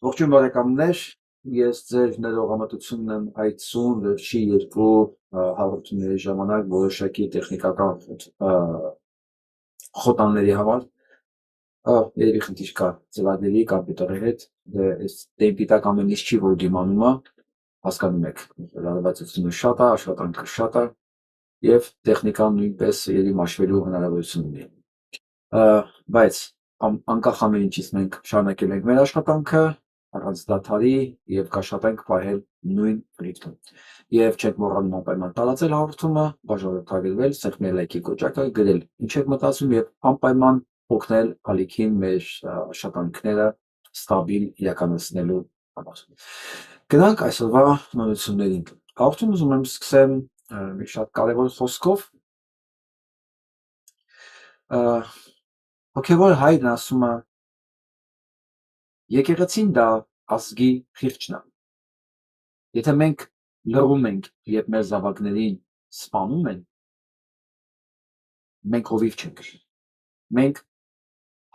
Ողջույն բարեկամներ, ես ձեր ներողամտությունն եմ այցում վերջի երկու հաղորդումների ժամանակ որոշակի տեխնիկական խոտանների համար, երևի խնդիր կա ծրագրերի կոմպյուտերի հետ, այս տեմպիտակ ամեն ինչ չի, որ դիմանում է, հասկանում եք, լարվածությունը շատ է, աշխատանքը շատ է և տեխնիկան նույնպես երևի մաշվելու հնարավորություն ունի, բայց անկախ ամեն ինչից մենք շարունակել ենք մեր աշխատանքը առանց դադարի և կաշխատենք պահել նույն ռիթմում և չենք մոռանում անպայման տարածել հաղորդումը, բաժանորդագրվել, սեղմել լայքի կոճակը, գրել ինչ եք մտածում և անպայման օգնել ալիքին մեր աշխատանքները ստաբիլ իրականացնելու համար։ Գնանք այսօրվա նորություններին։ Հաղորդում ուզում եմ սկսեմ մի շատ կարևոր խոսքով։ Հոգևոր հայրն ասում է, եկեղեցին դա ազգի խիղճն է։ Եթե մենք լռում ենք, երբ մեր զավակներին սպանում են, մենք հովիվ չենք։ Մենք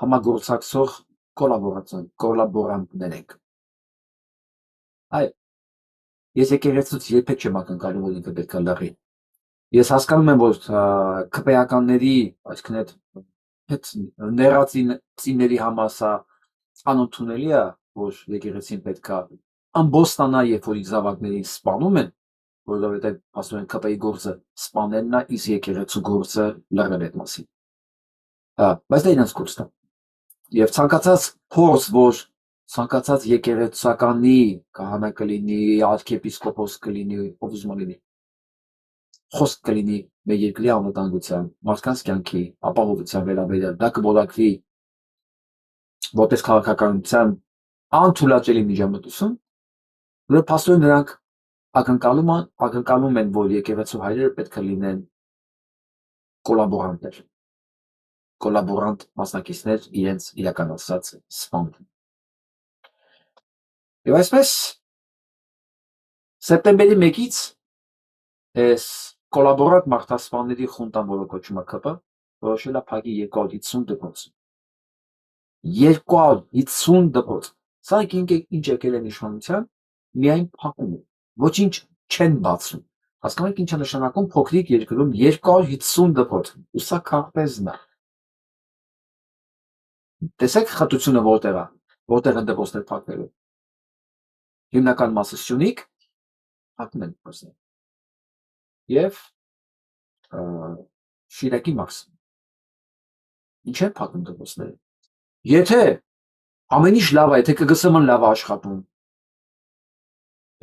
համագործակցող կոլաբորանտներ ենք։ Այո, ես եկեղեցուց երբեք չեմ ակնկալում, որ ինքը պետք է լռի։ Ես հասկանում եմ, որ քպեականների, այսինքն այդ նեղացիների համար սա անընդունելի է, որ եկեղեցին պետք է ամբոստանա, երբ որ իր զավակներին սպանում են, որովհետև ասում են քպեի գործը սպանելն է, իսկ եկեղեցու գործը լռել այդ մասին։ Բայց դա իրենց գործն է։ Եվ ցանկացած փորձ, որ ցանկացած եկեղեցականի քահանա կլինի, arczepiskopos կլինի, ով ուզում է լինի, խոսք կլինի մեր երկրի անվտանգության, մարդկանց կյանքի ապահովության վերաբերյալ, դա կորակվի որպես քաղաքականության անթույլատրելի միջամտություն, որ փաստորեն նրանք ակնկալում են, որ եկեղեցու հայրերը պետք է լինեն կոլաբորանտներ, կոլաբորանտ մասնակիցներ իրենց իրականացած սպանում։ Եվ այսպես, սեպտեմբերի 1-ից այս կոլաբորանտ մարդասպանների խունտան, որը կոչվում է ՔՊ, որոշել է փակի 250 դպրոց։ 250 դպրոց։ Սա ինչ եկել են իշխանության, միայն փակում են, ոչինչ չեն բացում։ Հասկանում եք ինչ է նշանակում փոքրիկ երկրում 250 դպրոց, ու սա քարտեզն է։ Տեսեք խտությունը որտեղ են դպրոցներ փակվելու։ Հիմնական մասը Սյունիք, փակում են դպրոցներ։ Եվ Շիրակի մարզ։ Ինչ են փակում դպրոցները։ Եթե ամեն ինչ լավ է, եթե ԿԳՍՄ-ն լավ է աշխատում,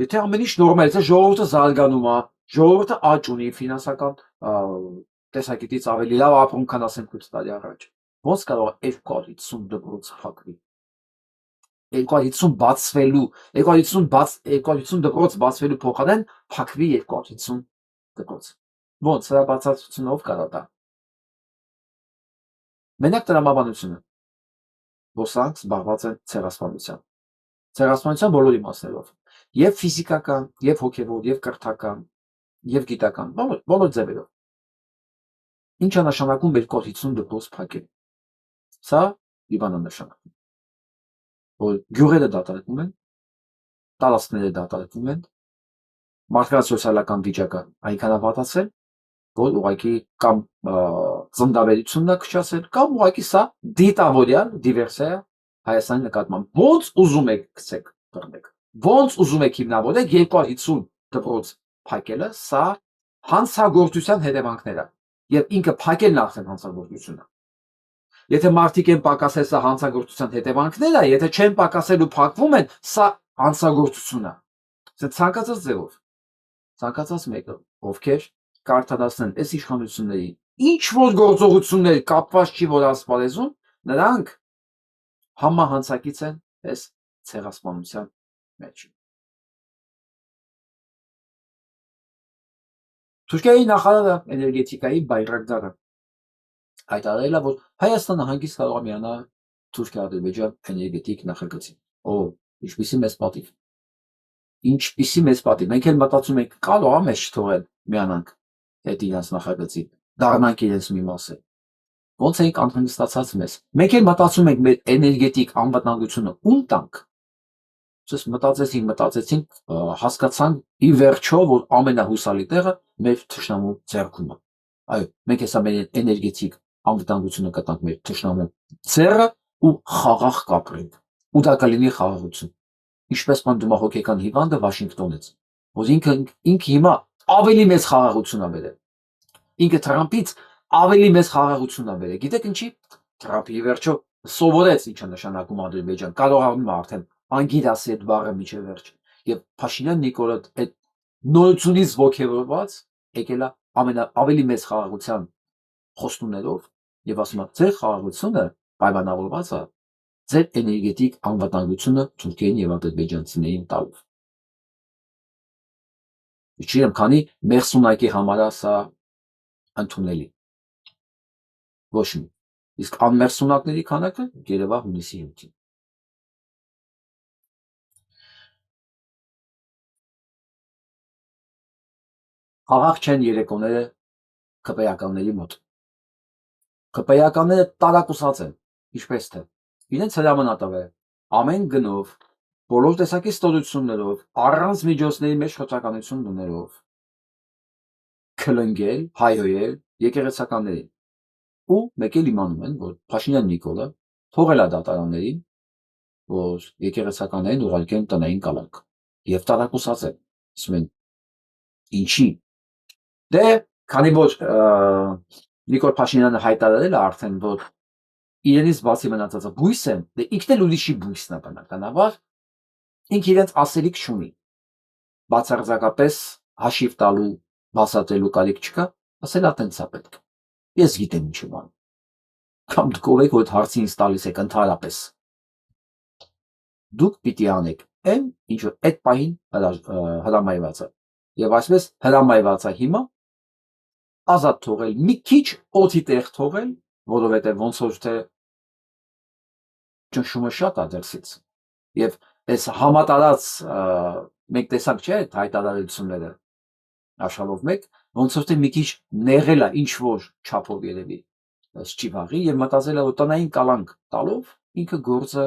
եթե ամեն ինչ նորմալ է, եթե ժողովուրդը զարգանում է, ժողովուրդը աճ ունի ֆինանսական տեսակետից ավելի լավ ապրում, քան ասենք 8 տարի առաջ, ոնց կարող է 250 դպրոց փակվի։ 250 բացվելու, 250 դպրոց բացվելու փոխարեն փակվի 250 դպրոց։ Ոնց սրա բացատրությունը ով կարող տա։ Մենակ տրամաբանությունը, որ սրանք զբաղված են ցեղասպանության բոլոր իմաստներով, եւ ֆիզիկական, եւ հոգեվոր, եւ կրթական, եւ գիտական, բոլոր ձևերով։ Ինչ է նշանակում 250 դպրոց փակել։ Սա իվան է նշանակում, որ գյուղերը դատարկվում են, տարածքները դատարկվում են, մարդկանց սոցիալական վիճակը այնքան է վատացել, որ ուղղակի կամ ծննդաբերությունն է քչացել, կամ ուղղակի սա դիտավորյալ դիվերսիա Հայաստանի նկատմամբ։ Ոնց ուզում եք գցեք բռնեք, ոնց ուզում եք հիմնավորեք 250 դպրոց փակելը, սա հանցագործության հետևանքներ է, եւ ինքը փակելն արդեն հանցագործություն է։ Եթե մարդիկ են պակասել, սա հանցագործության հետևանքներ է, եթե չեն պակասել ու փակվում են, սա հանցագործություն է։ Ցանկացած ձևով, ցանկացած մեկը, ովքեր կարթանացնեն այս իշխանությունների ինչ որ գործողություններ կապված չի որ ասպարեզում, նրանք համահանցակից են այս ցեղասպանության մեջ։ Թուրքիայի նախարարը էներգետիկայի Բայրակդարը հայտարարել է, որ Հայաստանը հանգիստ կարող է միանալ Թուրքիա-Ադրբեջան էներգետիկ նախագծին։ Ինչպիսի մեծ պատիվ։ Ինչպիսի մեծ պատիվ։ Մենք էլ մտածում ենք, կարող է մեզ չթողել միանանք այդ իրենց նախագծին, դառնանք իրենց մի մասը։ Ոնց ենք անհանգստացած մեզ։ Մենք էլ մտածում ենք մեր էներգետիկ անվտանգությունը ում տանք։ Ցես մտածեցին, հասկացան ի վերջո, որ ամենահուսալի տեղը մեր թշնամու ձեռքում է։ Այո, մենք հեսա մեր էներգետիկ անվտանգությունը կտանք մեր թշնամու ձեռը ու խաղաղ կապրենք։ Ու դա կլինի խաղաղություն։ Ինչպես պնդում է հոգեկան հիվանդը Վաշինգտոնից, որ ինքը հիմա ավելի մեծ խաղաղություն է բերել։ Ինքը Թրամփից ավելի մեծ խաղաղություն է բերել։ Գիտեք ինչի՞։ Թրամփը ի վերջո սովորեց ինչա նշանակում Ադրբեջան, կարողանում է արդեն անգիր ասի այդ բառը միջև վերջ։ Եվ Փաշինյան Նիկոլը այդ նորությունից ոգևորված եկել է ավելի մեծ խաղաղության խոստումներով եւ ասում է ձեր խաղաղությունը պայմանավորված է ձեր էներգետիկ անվտանգությունը Թուրքիային եւ ադրբեջանցիներին տալով։ Չգիտեմ, քանի մեղսունակի համար է սա ընդունելի։ Ոչ մի։ Իսկ անմեղսունակների քանակը երևա հունիսի 7-ին։ Խաղաղ չեն երեկոները ԿՊԵ-ականների մոտ։ ԿՊԵ-ականները տարակուսած են, ինչպես թե իրենց հրամանատար է ամեն գնով, բոլոր տեսակի ստորություններով, առանց միջոցների մեջ խտրականություն դներով քլնգել, հայհոյել եկեղեցականներին։ Ու մեկ էլ իմանում են, որ Փաշինյան Նիկոլը թողել է դատարաններին, որ եկեղեցականներին ուղարկեն տնային կալանք։ Եվ տարակուսած են, ասում են, ինչի։ Դե, քանի որ Նիկոլ Փաշինյանը հայտարարել է արդեն, որ իրենից բացի մնացածը բույս են, դե ինքն էլ ուրիշի բույսն է բնականաբար, ինքը իրենց ասելիք չունի։ Բացարձակապես հաշիվ տալու, բացատրելու կարիք չկա, ասել է տենց է պետք։ Ես գիտեմ ինչ եմ անում։ Կամ դուք ով եք, որ այդ հարցի ինձ տալիս եք ընդհանրապես։ Դուք պիտի անեք այն, ինչ որ այդ պահին հրամայված է։ Եվ այսպես հրամայված է հիմա ազատ թողել, մի քիչ օդի տեղ թողել, որովհետև ոնց որ թե ճնշումը շատ է դրսից։ Եվ այս համատարած մենք տեսանք չէ այդ հայտարարությունները աշխարհով մեկ, ոնց որ թե մի քիչ նեղել է ինչ որ չափով երևի Չիվաղի եւ մտածել է որ տնային կալանք տալով ինքը գործը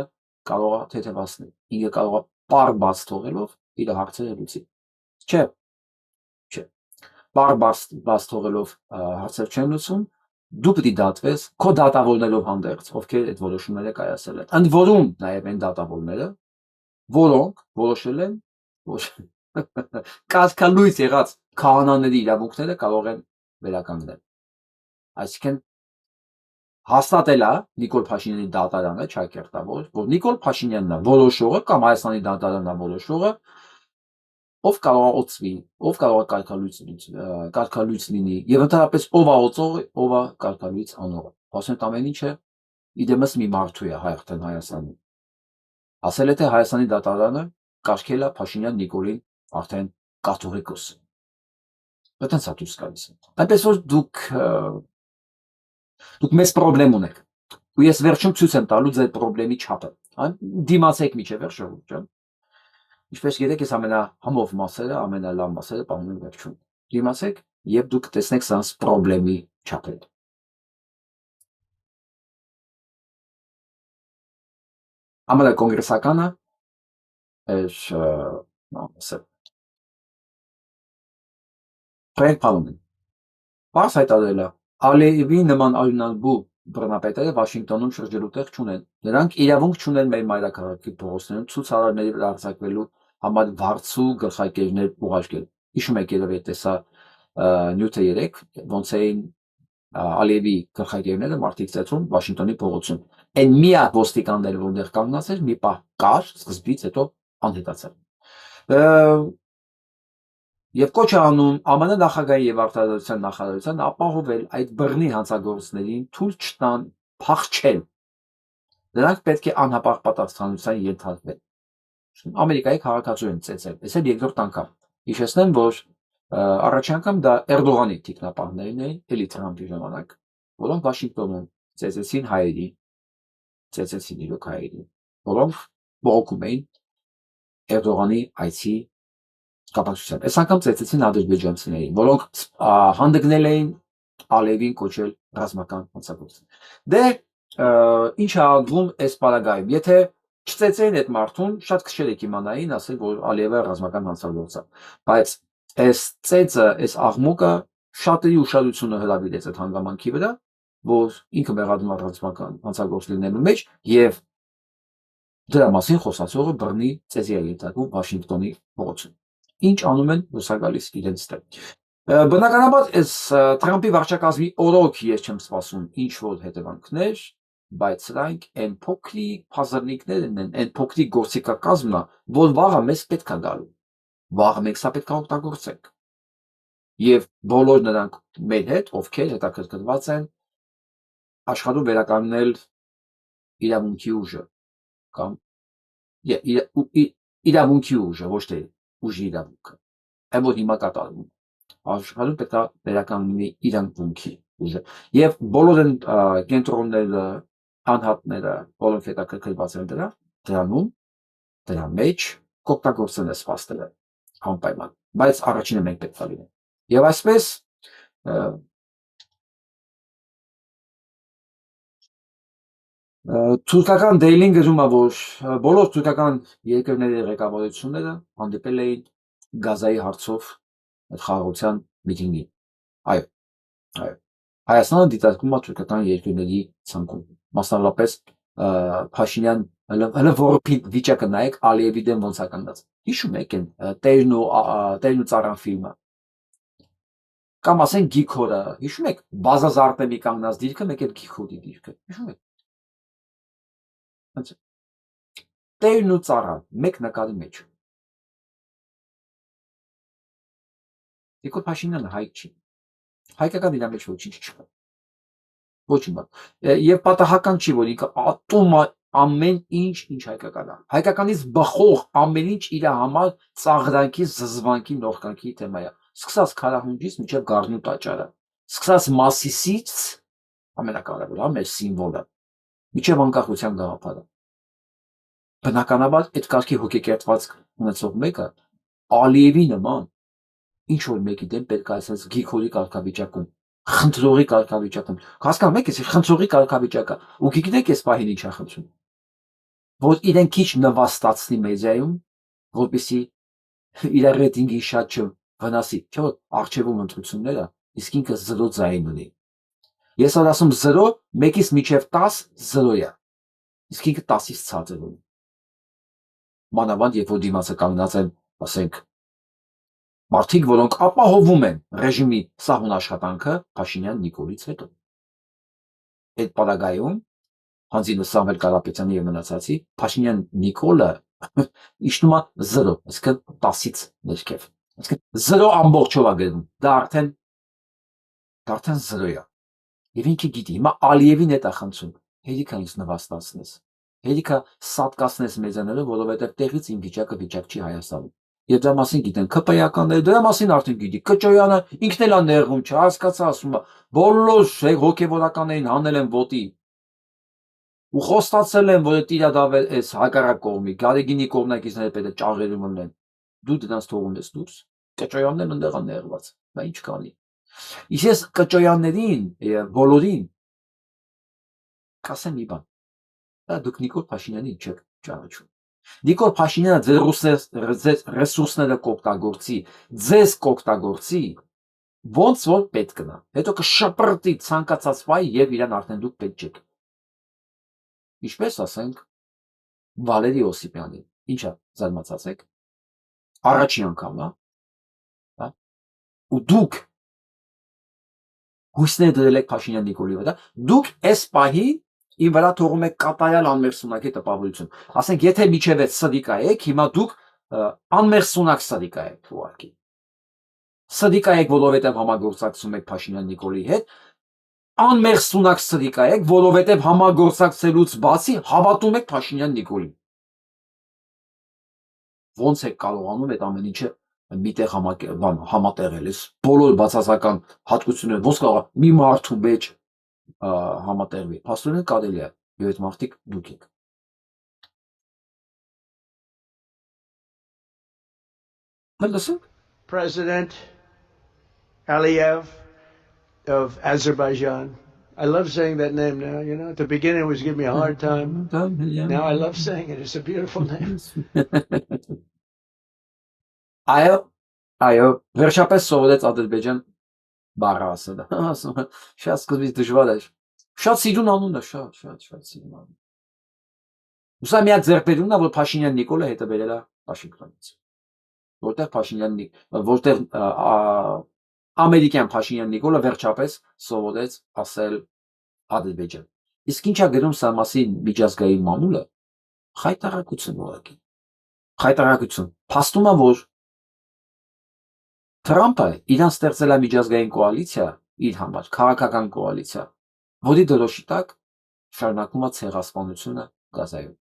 կարող է թեթևացնել, ինքը կարող է պար բաց թողելով իր հարցերը լուծի։ Չէ, պար բաց թողելով հարցեր չեն լուծում, դու պիտի դատվես քո դատավորներով հանդերձ, ովքեր այդ որոշումները կայացրել են։ Ընդ որում նաև այն դատավորները, որոնք որոշել են, որ կարգալույծ եղած քահանաների իրավունքները կարող են վերականգնել։ Այսինքն հաստատել է Նիկոլ Փաշինյանի դատարանը ճակերտավոր, որ Նիկոլ Փաշինյանն է որոշողը կամ Հայաստանի դատարանն է որոշողը, ով կարող է օծվի, ով կարող է կարգալույծ լինի, եւ ընդհանրապես ով է օծողը, ով է կարգալույծ անողը։ Ասեն ամեն ինչը իդեմս մի մարդու է հայրեն Հայաստանում։ Ասել է թե Հայաստանի դատարանը կարգել է Փաշինյան Նիկոլին արդեն կաթողիկոս։ Այդտենց է դուրս գալիս։ Այնպես որ դուք մեծ պրոբլեմ ունեք։ Ու ես վերջում ցույց եմ տալու ձեր պրոբլեմի չափը։ Դիմացեք միջև վերջ ժողովուրդ ջան։ Ինչպես գիտեք, ես ամենահմով մասերը, ամենալավ մասերը պահում եմ վերջում։ Դիմացեք եւ դուք տեսնեք սրանց պրոբլեմի չափը։ Ամենակոնգրեսականը Ֆրանկ Պալոմեն բաց հայտարարել է Ալիևի նման արյունալբու բռնապետերը Վաշինգտոնում շրջելու տեղ չունեն։ Նրանք իրավունք չունեն մեր մայրաքաղաքի փողոցներում ցուցարարների վրա արձակվելու համար վարձու գլխարկերներ ուղարկել։ Հիշում եք երևի տեսա նյութը 3 ոնց էին Ալիևի գլխարկերները մարդիկ ծեծում Վաշինգտոնի փողոցում։ Այն միակ ոստիկանները, որտեղ կանգնած էր, մի պահ կար, սկզբից հետո անհետացավ։ Եվ կոչ է անում ԱՄՆ նախագահի եւ արտադրության նախարարության ապահովել այդ բռնի հանցագործներին թույլ չտան փախչել։ Նրանք պետք է անհապաղ պատասխանատվության ենթարկվեն։ Ամերիկայի քաղաքացու են ծեծել, այս էլ երկրորդ անգամ։ Հիշեցնեմ, որ առաջին անգամ դա Էրդողանի թիկնապահներն էին, էլի Թրամփի ժամանակ, որոնք Վաշինգտոնում ծեծեցին հայերի, ծեծեցին իրոք հայերի, որոնք բողոքում էին Էրդողանի այցի կապակցությամբ։ Այս անգամ ծեծեցին ադրբեջանցիներին, որոնք հանդգնել էին Ալիևին կոչել ռազմական հանցագործ։ Դե ինչ է անդվում այս պարագայում։ Եթե չծեծեին այդ մարդուն, շատ քչեր եք իմանային, ասել, որ Ալիևը ռազմական հանցագործ է, բայց այս ծեծը, այս աղմուկը շատերի ուշադրությունը հրավիրեց այդ հանգամանքի վրա, որ ինքը մեղադրում է ռազմական հանցագործ լինելու մեջ եւ դրա մասին խոսացողը բռնի ծեծի է ենթարկում Վաշինգտոնի փողոցում։ Ինչ անում են լուսագալիս իրենց դեմ։ Բնականաբար այս Թրամփի վարչակազմի օրոք ես չեմ սպասում ինչ որ հետևանքներ, բայց սրանք այն փոքրիկ փազրնիկներն են, այն փոքրիկ գործիքակազմն է, որ վաղը մեզ պետք է գալու։ Վաղը մենք սա պետք է օգտագործենք։ Եվ բոլոր նրանք մեր հետ, ովքեր հետաքրքրված են աշխարհում վերականգնել իրավունքի ուժը կամ իրավունքի ուժը, ոչ թե ուժի իրավունքը։ Այն որ հիմա կատարվում աշխարհում պետք է վերականգնի իրավունքի ուժը։ Եվ բոլոր են կենտրոնները, անհատները, բոլորը հետաքրքրված են դրանում, դրա մեջ կօգտագործեն այս ֆաստերը անպայման, բայց առաջինը մենք պետք է լինենք։ Եվ այսպես Թուրքական Daily-ն գրում է, որ բոլոր թուրքական երկրների ղեկավարությունները հանդիպել էին Գազայի հարցով այդ խաղաղության միտինգին։ Այո, այո։ Հայաստանը դիտարկում է թուրքական երկրների ցանկում։ Մասնավորապես Փաշինյան հələ որփի վիճակը նայեք Ալիևի դեմ ոնց է կանգնած։ Հիշում եք այն Տերն ու ծառան ֆիլմը։ Կամ ասենք Գիքորը, հիշում եք Բազազ Արտեմի կանգնած դիրքը, մեկ էլ Գիքորի դիրքը։ Հիշում եք։ Տերն ու ծառան մեկ նկարի մեջ։ Նիկոլ Փաշինյանը հայք չի։ Հայկական իր մեջ ոչինչ չկա։ Ոչինչ։ Եվ պատահական չի, որ ինքը ատում ամեն ինչ հայկական է։ Հայկականից բխող ամեն ինչ իր համար ծաղրանքի, զզվանքի, նորկանքի թեմա է։ Սկսած քարահունջից մինչև Գառնու տաճարը։ Սկսած Մասիսից ամենակարևորը, մեր սիմվոլը, մինչև անկախության գաղափարը։ Բնականաբար այդ կարգի հոգեկերտված ունեցող մեկը Ալիևի նման ինչ որ մեկի դեմ պետք է ասես Գիքորի կարգավիճակում, խնդրողի կարգավիճակում։ Հասկանում եք, ես խնդրողի կարգավիճակը ու գիտեք այս պահին ինչ է խնդրում։ Որ իրեն քիչ նվաստացնի մեդիայում, որպեսզի իր ռեյտինգի շատ չվնասի, չէ՞ որ արխիվում ընտրությունները, իսկ ինքը 0 ձայն ունի։ Ես որ ասում 0, 1-ից մինչև 10 0 է։ Իսկ ինքը 10-ից ցածր ունի։ Մանավանդ երբ որ դիմացը կանգնած են, ասենք, մարդիկ, որոնք ապահովում են ռեժիմի սահուն աշխատանքը Փաշինյան Նիկոլից հետո։ Այդ պարագայում Հանձինը Սամվել Կարապետյանի եւ մնացածի Փաշինյան Նիկոլը իջնում է 0, այսինքն 10-ից ներքև։ Այսինքն 0 ամբողջով է գնում։ Դա արդեն 0 է։ Եվ ինքը գիտի, հիմա Ալիևին հետ է խնդրում։ Հերիքա ինձ նվաստացնես։ Հերիքա սատկացնես մեզաները, որովհետև տեղից իմ վիճակ չի Հայաստանում։ Եվ դրա մասին գիտեն ԿՊ-ականները, դրա մասին արդեն գիտի։ Կճոյանը ինքն էլ է նեղում, չհասկացա, ասում է, բոլոր հոգևորականներին հանել են ոտի։ Ու խոստացել են, որ տիրադավել էս հակառակ կողմի, Գարեգինի կողմնակիցները պետք է ճաղերում ունեն։ Դու դրանց թողում ես դուրս։ Կճոյանն էլ ընդեղ է նեղված։ Դա ինչ կանի։ Իսկ ես կճոյաններին եւ բոլորին կասեմ մի բան։ Դա դուք Նիկոլ Փաշինյանին չեք ճանաչում։ Նիկոլ Փաշինյանը ձեր ռեսուրսները կօգտագործի, ձեզ կօգտագործի, ոնց որ պետք գնա։ Հետո կշպրտի ցանկացած վայ եւ իրան արդեն դուք պետք չեք։ Ինչպես ասենք Վալերի Օսիպյանին, ինչա զարմացած եք։ Առաջին անգամն է, հա։ Ու դուք հույսներ դրել եք Փաշինյան Նիկոլի վրա, դուք այս պահին իմ վրա թողում եք կատարյալ անմերսունակի տպավորություն։ Ասենք, եթե միջև այդ սդիկա եք, հիմա դուք անմերսունակ սդիկա եք ուղղակի։ Սդիկա եք, որովհետև համագործակցում եք Փաշինյան Նիկոլի հետ, անմերսունակ սդիկա եք, որովհետև համագործակցելուց բացի հավատում եք Փաշինյան Նիկոլին։ Ոնց եք կարողանում այդ ամեն ինչը միտեղ համատեղել ես բոլոր բացասական հատկությունները ոնց կարող մի մարդու մեջ համատեղվի։ Փաստորեն կարելի է, եւ այդ մարդիկ դուք եք։ President Aliyev of Azerbaijan I love saying that name now. You know, at the beginning it was giving me a hard time. Now I love saying it. It's a beautiful name. Այո, վերջապես սովորեց Ադրբեջան բառը ասելը։ Ասում է, շատ սկզբից դժվար էր։ Շատ սիրուն անուն է, շատ սիրուն անուն։ Ուսա միակ ձեռքբերումն է, որ Փաշինյան Նիկոլը հետը բերել է Վաշինգտոնից։ Որտեղ ամերիկյան Փաշինյան Նիկոլը վերջապես սովորեց ասել Ադրբեջան։ Իսկ ինչա գրում սա մասին միջազգային մամուլը, խայտարակություն ուղղակի։ Խայտարակություն։ Փաստում է, որ Թրամփը իրան ստեղծել է միջազգային կոալիցիա իր համար, քաղաքական կոալիցիա, որի դրոշի տակ շարունակում է ցեղասպանությունը Գազայում,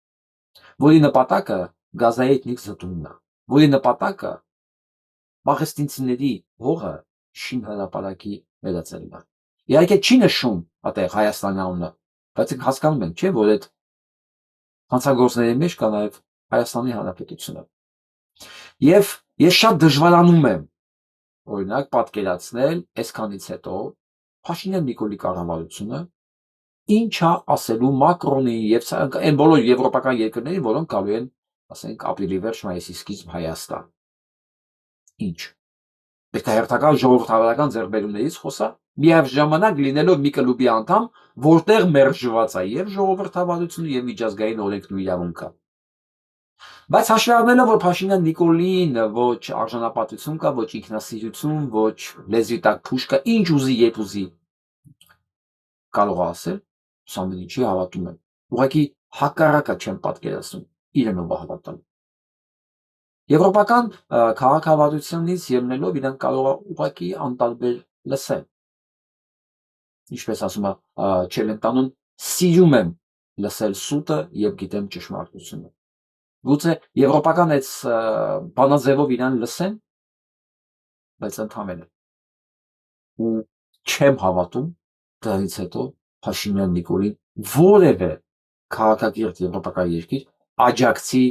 որի նպատակը Գազայի էթնիկ զտումն է, որի նպատակը պաղեստինցիների հողը շին հրապարակի վերածելն է։ Իհարկե չի նշում այդտեղ Հայաստանի անունը, բայց հասկանում ենք, չէ՞, որ այդ հանցագործների մեջ կա նաև Հայաստանի Հանրապետությունը։ Եվ ես շատ դժվարանում եմ օրինակ պատկերացնել այսքանից հետո Փաշինյան Նիկոլի կառավարությունը ինչա ասելու Մակրոնի եւ այն բոլոր եվրոպական երկրների, որոնք գալու են, ասենք, ապրիլի վերջ մայիսի սկիզբ Հայաստան։ Ինչ։ Պետք է հերթական ժողովրդավարական ձեռքբերումներից խոսա, միաժամանակ լինելով մի կլուբի անդամ, որտեղ մերժված է եւ ժողովրդավարությունը եւ միջազգային օրենքն ու իրավունքը։ Բայց հաշվի առնելով, որ Փաշինյան Նիկոլին ոչ արժանապատվություն կա, ոչ ինքնասիրություն, ոչ լեզվի տակ փուշ կա, ինչ ուզի, երբ ուզի կարող է ասել, ամեն ինչի հավատում եմ։ Ուղղակի հակառակը չեմ պատկերացնում, իրենով հավատալ։ Եվրոպական քաղաքավարությունից ելնելով իրենք կարող է ուղղակի անտարբեր լսել։ Ինչպես ասում է Չելենտանուն, սիրում եմ լսել սուտը եւ գիտեմ ճշմարտությունը։ Գուցե եվրոպական այդ բանաձևով իրան լսեն, բայց ընդհանրապես ու չեմ հավատում դրանից հետո Փաշինյան Նիկոլին որևէ քաղաքակիրթ եվրոպական երկիր աջակցի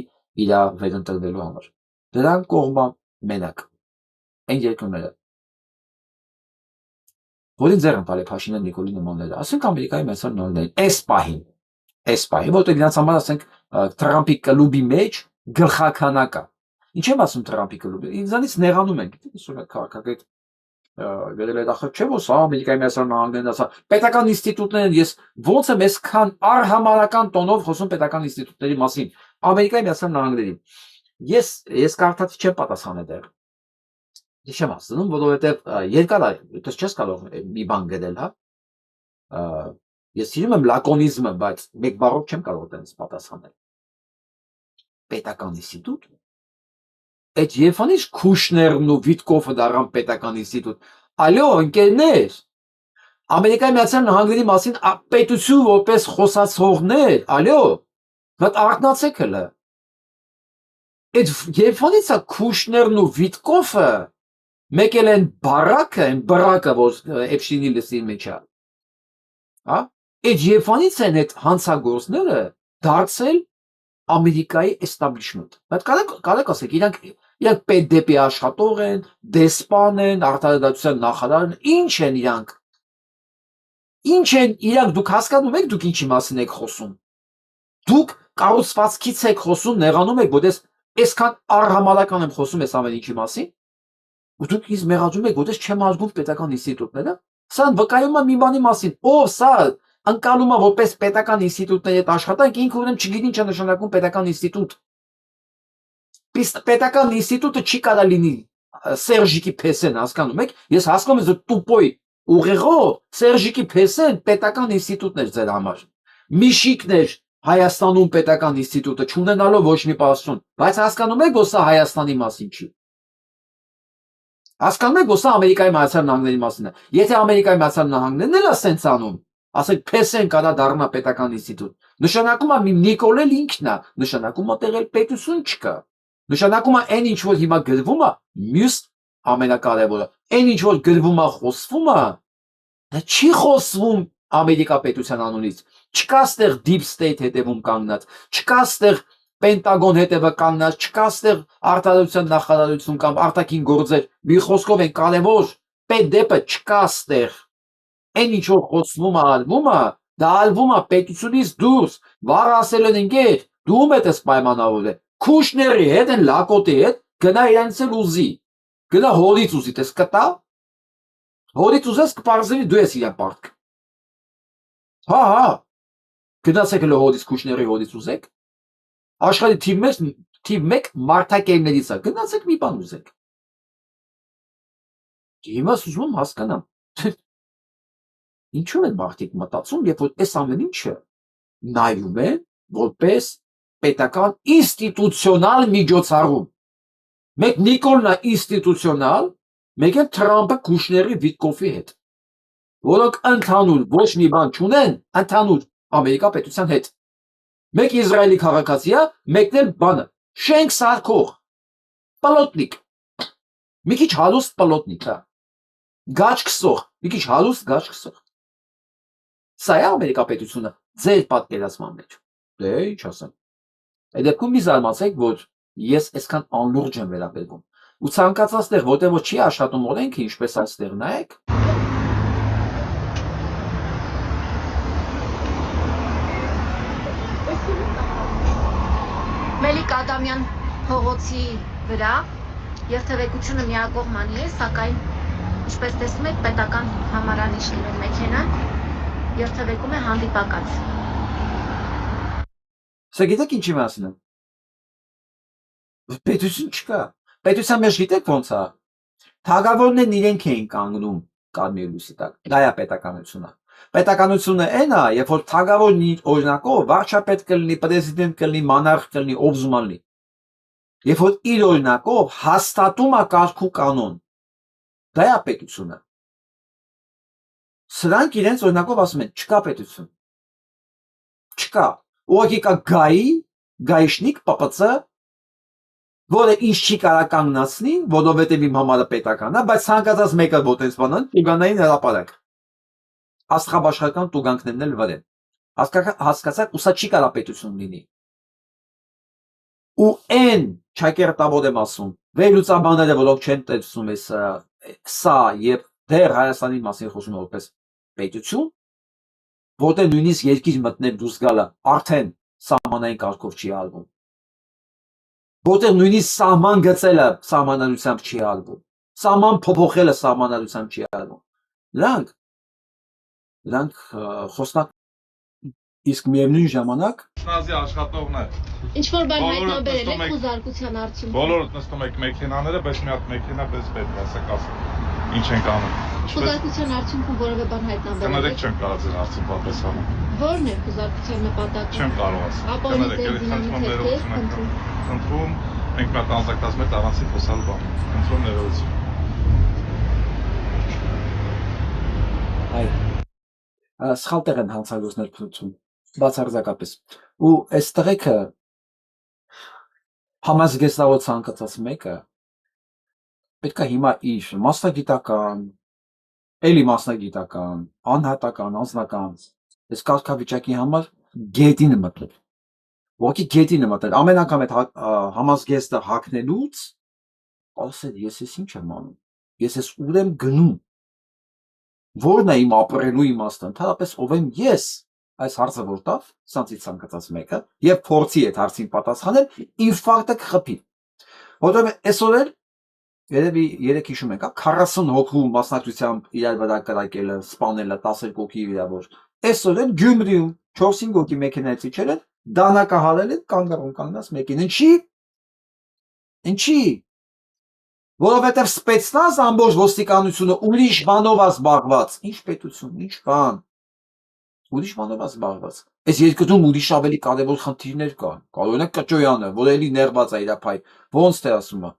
իր վերընտրվելու համար։ Դրան կողմը մենակ այն երկրները, որին ձեռն տալի Փաշինյան Նիկոլի նմանները, ասենք Ամերիկայի Միացյալ Նահանգներին, այս պահին, որտեղ նրանց համար ասենք Թրամփի կլուբի մեջ գլխականակա։ Ինչ եմ ասում Թրամփի կլուբի։ Ինձանից նեղանում են, գիտես, քաղաքագետ վերել այդ ախր չէ, որ սա Ամերիկայի Միացյալ Նահանգներն ասա, պետական ինստիտուտներն ես ոնց եմ այսքան արհամարական տոնով խոսում պետական ինստիտուտների մասին Ամերիկայի Միացյալ Նահանգների։ Ես կարդացի չեմ պատասխանել դեռ։ Ես չեմ ասում, որովհետև երկար է, դες չես կարող մի բան գրել, հա։ Ես սիրում եմ լակոնիզմը, բայց մեկ բառով չեմ կարող դրանց պատասխանել։ Պետական ինստիտուտ։ Այդ երբանից Քուշներն ու Վիտկոֆը դառան պետական ինստիտուտ։ Ալո, ընկերներ, Ամերիկայի Միացյալ Նահանգների մասին պետություն որպես խոսացողներ, ալո, դեռ արթնացեք հələ։ Այդ երբանից է Քուշներն ու Վիտկոֆը մեկել են բարակը, այն բրակը, որ Էփշտինի լսի մեջ է։ Հա։ Այդ երբանից են այդ հանցագործները դարձել Ամերիկայի establishment։ Բայց կարեք ասեք, իրանք պետ դեպի աշխատող են, դեսպան են, արտադրության նախարար են, ինչ են իրանք։ Ինչ են իրանք, դուք հասկանում եք դուք ինչի մասին եք խոսում։ Դուք կառուցվածքից եք խոսում, նեղանում եք, որ այսքան արհամարական եմ խոսում այս ամեն ինչի մասին։ Ու դուք ինձ մեղադրում եք, որ չեմ ազգում պետական ինստիտուտները։ Սա վկայում է մի բանի մասին, ով սա ընկալում է որպես պետական ինստիտուտների հետ աշխատանք, ինքը ուրեմն չգիտի ինչ է նշանակում պետական ինստիտուտ։ Պետական ինստիտուտը չի կարա լինի Սերժիկի Փեսեն, հասկանում եք։ Ես հասկանում եմ, որ տուպոյ ուղեղով Սերժիկի Փեսեն պետական ինստիտուտներ ձեր համար։ Միշիկներ Հայաստանում պետական ինստիտուտը չունենալով ոչ մի պաշտոն, բայց հասկանում եք, որ սա Հայաստանի մասին չի։ Հասկանում եք, որ սա Ամերիկայի Միացյալ Նահանգների մասին է։ Եթե Ամերիկայի Միացյալ Նահանգներն էլ ասենց անում, ասենք Փեսեն կարա դառնա պետական ինստիտուտ, նշանակում է Նիկոլել ինքն է, նշանակում է տեղել պետություն չկա։ Նշանակում է այն ինչ որ հիմա գրվում է, մյուս ամենակարևորը, այն ինչ որ գրվում է, խոսվում է, դա չի խոսվում Ամերիկա պետության անունից։ Չկա ստեղ deep state հետևում կանգնած, չկա ստեղ Պենտագոն հետևը կանգնած, չկա ստեղ արտադրության նախարարություն կամ արտաքին գործեր, մի խոսքով են կարևոր պետդեպը չկա ստեղ։ Այն ինչ որ խոսվում է, ալվում է, դա ալվում է պետությունից դուրս, վառ ասել են ընկեր, դու ում հետ ես պայմանավորել, Քուշների հետ, են լակոտի հետ, գնա իրենց էլ ուզի, գնա հորից ուզի, տես կտա, հորից ուզես կպարզվի դու ես իրան պարտք, հա, գնացեք էլ հորից Քուշների հորից ուզեք, աշխարհի թիվ 1 մարդակերներից է, գնացեք մի բան ուզեք, հիմա ուզում եմ հասկանամ, ինչու են մարդիկ մտածում, երբ որ այս ամեն ինչը նայում են որպես պետական ինստիտուցիոնալ միջոցառում, մեկ Նիկոլն է ինստիտուցիոնալ, մեկ էլ Թրամփը Քուշների Վիտկոֆի հետ, որոնք ընդհանուր ոչ մի բան չունեն, ընդհանուր Ամերիկա պետության հետ, մեկ Իսրայելի քաղաքացի է, մեկն էլ բանը, շենք սարքող, պլոտնիկ, մի քիչ հալուստ պլոտնիկ, հա, գաչ քսող, մի քիչ հալուստ գաչ քսող, սա է Ամերիկա պետությունը ձեր պատկերացման մեջ, դե ինչ ասեմ, այդ դեպքում մի զարմացեք, որ ես այսքան անլուրջ եմ վերաբերվում, ու ցանկացած տեղ, որտեղ որ չի աշխատում օրենքը, ինչպես այստեղ նայեք, Մելիք Ադամյան փողոցի վրա երթևեկությունը միակողմանի է, սակայն ինչպես տեսնում եք, պետական համարանիշներով մեքենան երթևեկում է հանդիպակաց։ սա գիտեք ինչի մասին է, պետություն չկա, պետության մեջ գիտեք ոնց է, թագավորներն իրենք էին կանգնում կարմիր լույսի տակ, դա է պետականությունը, պետականությունը այն է, երբ որ թագավորն իր օրինակով վարչապետ կլինի, պրեզիդենտ կլինի, մանարխ կլինի, ով զուման լինի, երբ որ իր օրինակով հաստատում է կարգ ու կանոն, դա է պետությունը, սրանք իրենց օրինակով ասում են, չկա պետություն, չկա, ուղղակի կա գայիշնիկ, ՊՊՑ, որը ինչ չի կարա կանգնացնի, որովհետև իմ համարը պետական է, բայց ցանկացած մեկը ոտենց բանան, տուգանային հրապարակ, աստղաբաշխական տուգանքներն էլ վրեն, հասկացաք, ու սա չի կարա պետություն լինի, ու այն ճակերտավոր եմ ասում, վերլուծաբանները, որոնք չեն տեսնում սա և դեռ Հայաստանի մասին խոսում որպես պետություն, որտեղ նույնիսկ երկիր մտնել դուրս գալը արդեն սահմանային կարգով չի արվում, որտեղ նույնիսկ սահման գծելը սահմանադրությամբ չի արվում, սահման փոփոխելը սահմանադրությամբ չի արվում, դրանք խոսնակ, իսկ միևնույն ժամանակ Շնազի աշխատողներ Ինչ-որ բան հայտնաբերել եք խոզարկության արդյունքում։ բոլորդ նստում եք մեքենաները, բայց մի հատ մեքենա պես պետք է, ասեք ասեք, ինչ ենք անում։ Խոզարկության արդյունքում որևէ բան հայտնաբերել Կներեք եք։ չեմ կարող ձեր արդյուն պատես անել։ Որն է խոզարկության նպատակը։ Չեմ կարող ասել։ Ապօրինի Խնդրում, մենք մի հատ անձնակազմի հետ առանցին խոսալ բան։ Խնդրում ներողություն։ սխալ տեղ են հանցագործներ փնտրում, բացարձակապես, ու այս տղեկը համազգեստավոր ցանկացած մեկը պետք է հիմա իր մասնագիտական, էլի մասնագիտական, անհատական, անձնական, այս կարգավիճակի համար գետին մտնել, ոգի գետին մտնել, ամեն անգամ այդ համազգեստը հագնելուց, ասել ես ինչ եմ անում, ես ես ուր եմ գնում, որն է իմ ապրելու իմաստը, ընդհանրապես ով եմ ես, այս հարցը որ տավ, սանցից ցանկացած մեկը, եւ փորձի այդ հարցին պատասխանել, ինֆարկտը կխփի, որովհետեւ այսօր էլ երևի 3 հիշում եք, 40 հոգու մասնակցությամբ իրար վրա կրակելը, սպանելը, 12 հոգի վիրավոր, այսօր էլ Գյումրիում 4-5 հոգի մեքենայից իջել են, դանակահարել են, կանգնած մեկին, ինչի, որովհետև սպեցնազ ամբողջ ոստիկանությունը ուրիշ բանով է զբաղված, ինչ պետություն, ինչ բան, ուրիշ բանով է զբաղված, այս երկրում ուրիշ ավելի կարևոր խնդիրներ կան, օրինակ Կճոյանը, որ էլի ներված է իր փայ, ոնց թե ասում է,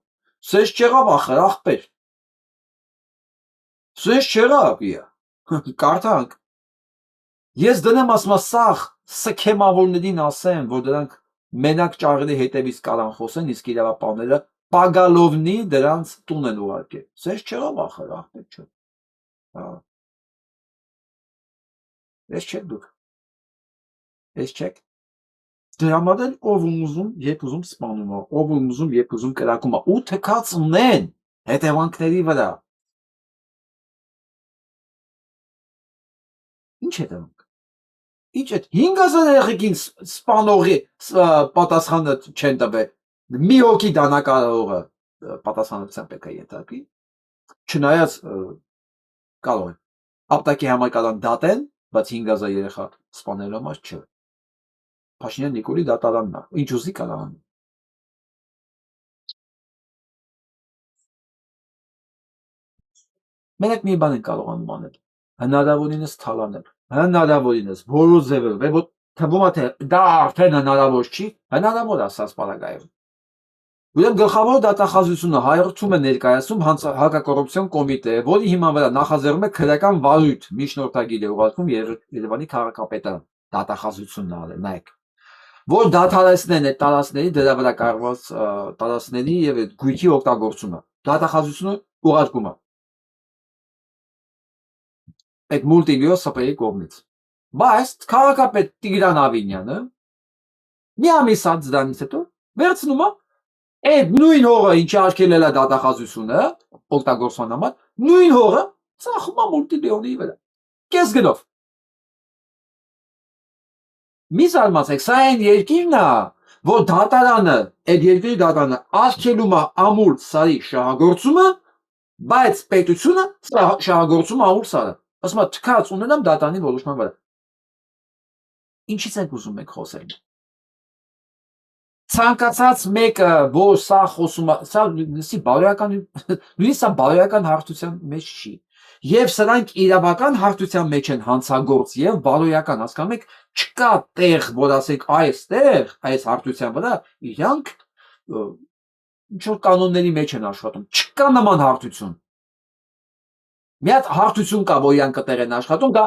սես չեղավ ախր ախպեր, սես չեղավ, կարդանք, ես դնեմ ասում սաղ սքեմավորներին ասեմ, որ դրանք մենակ ճաղերի հետևից կարան խոսեն, իսկ իրավապահները Պագալովնի դրանց տուն են ուղարկել, սես չեղավ ախր ախպեր չէ, ես չեք դուք, ես չեք, դրա համար էլ ով ուզում, երբ ուզում սպանում է, ով ուզում, երբ ուզում կրակում է, ու թքած ունեն հետևանքների վրա, Ինչ է դրանք։ Ինչ է 5000 երեխեքին սպանողի պատասխանը չեն տվել։ Մի հոգի դանակարողը պատասխանատվության պետք է ենթարկվի։ Չնայած կարող է ապտակի համար կարող դատեն, բայց 5000 երեխա սպանելու համար չէ։ Փաշինյան Նիկոլի դատարանն է, ինչ ուզի կարող անի։ Մենք մի բան ենք կարողանում անել, հնարավորինս թալանել, հնարավորինս որոշ ձևով, որ թվում է թե դա արդեն հնարավոր չի, հնարավոր է ասած պարագայում։ Ուրեմն գլխավոր դատախազությունը հայրցում է ներկայացում հակակոռուպցիոն կոմիտե, որի հիման վրա նախաձեռնում է քրեական վարույթ միջնորդագիր է ուղարկում Երևանի քաղաքապետարան դատախազությունն արել, նայեք, որ դադարեցնեն այդ տարածքների դրա վրա կառված տարածքների եւ այդ գույքի օգտագործումը։ Դատախազությունը ուղարկում է այդ մուլտիլիո սպայի կողմից։ Բայց քաղաքապետ Տիգրան Ավինյանը մի ամիս անց դրանից հետո վերցնում է այդ նույն հողը, ինչի արգելել է դատախազությունը օգտագործման համար, նույն հողը ծախում է մուլտիլիոնի վրա։ Կես գնով։ Մի զարմացեք, սա այն երկիրն է, որ դատարանը, այդ երկրի դատարանը արգելում է ամուր սարի շահագործումը, բայց պետությունը շահագործում է ամուր սարը։ Ասում է թքած ունենամ դատարանի որոշման վրա։ Ինչից ենք ուզում մենք խոսել։ Ցանկացած մեկը, որ սա խոսում է, սա նույնիսկ բարոյական հարթության մեջ չի։ Եվ սրանք իրավական հարթության մեջ են հանցագործ եւ բարոյական, հասկանում եք, չկա տեղ, որ ասենք այստեղ, այս հարթության վրա իրանք ինչ որ կանոնների մեջ են աշխատում։ Չկա նման հարթություն։ Մի հատ հարթություն կա, որ իրանք կտեղ են աշխատում, դա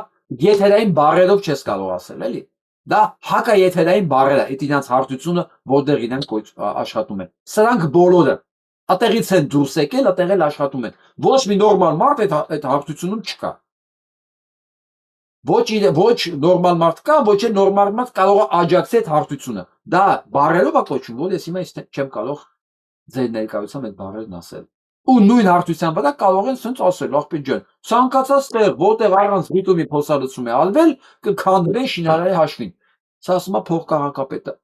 եթերային բառերով չես կարող ասել, էլի։ Դա հակաեթերային բառեր է, այդ իրանց հարթությունը, որտեղ իրանք աշխատում են։ Սրանք բոլորը ատեղից են դուրս եկել, ատեղ էլ աշխատում են։ Ոչ մի նորմալ մարդ այդ հարթությունում չկա։ Ոչ նորմալ մարդ կա, ոչ էլ նորմալ մարդ կարող է աջակցել այդ հարթությունը։ Դա բառերով է կոչվում, որ ես հիմա չեմ կարող ձեր ներկայությամբ այդ բառերն ասել։ Ու նույն հարթության վրա կարող են սենց ասել, աղբի ջան, ցանկացած տեղ, որտեղ առանց դիտումի փոխհատուցում է արվել, կքանդվեն շինարարի հաշվին։ Սա ասում է փոխքաղաքապետը։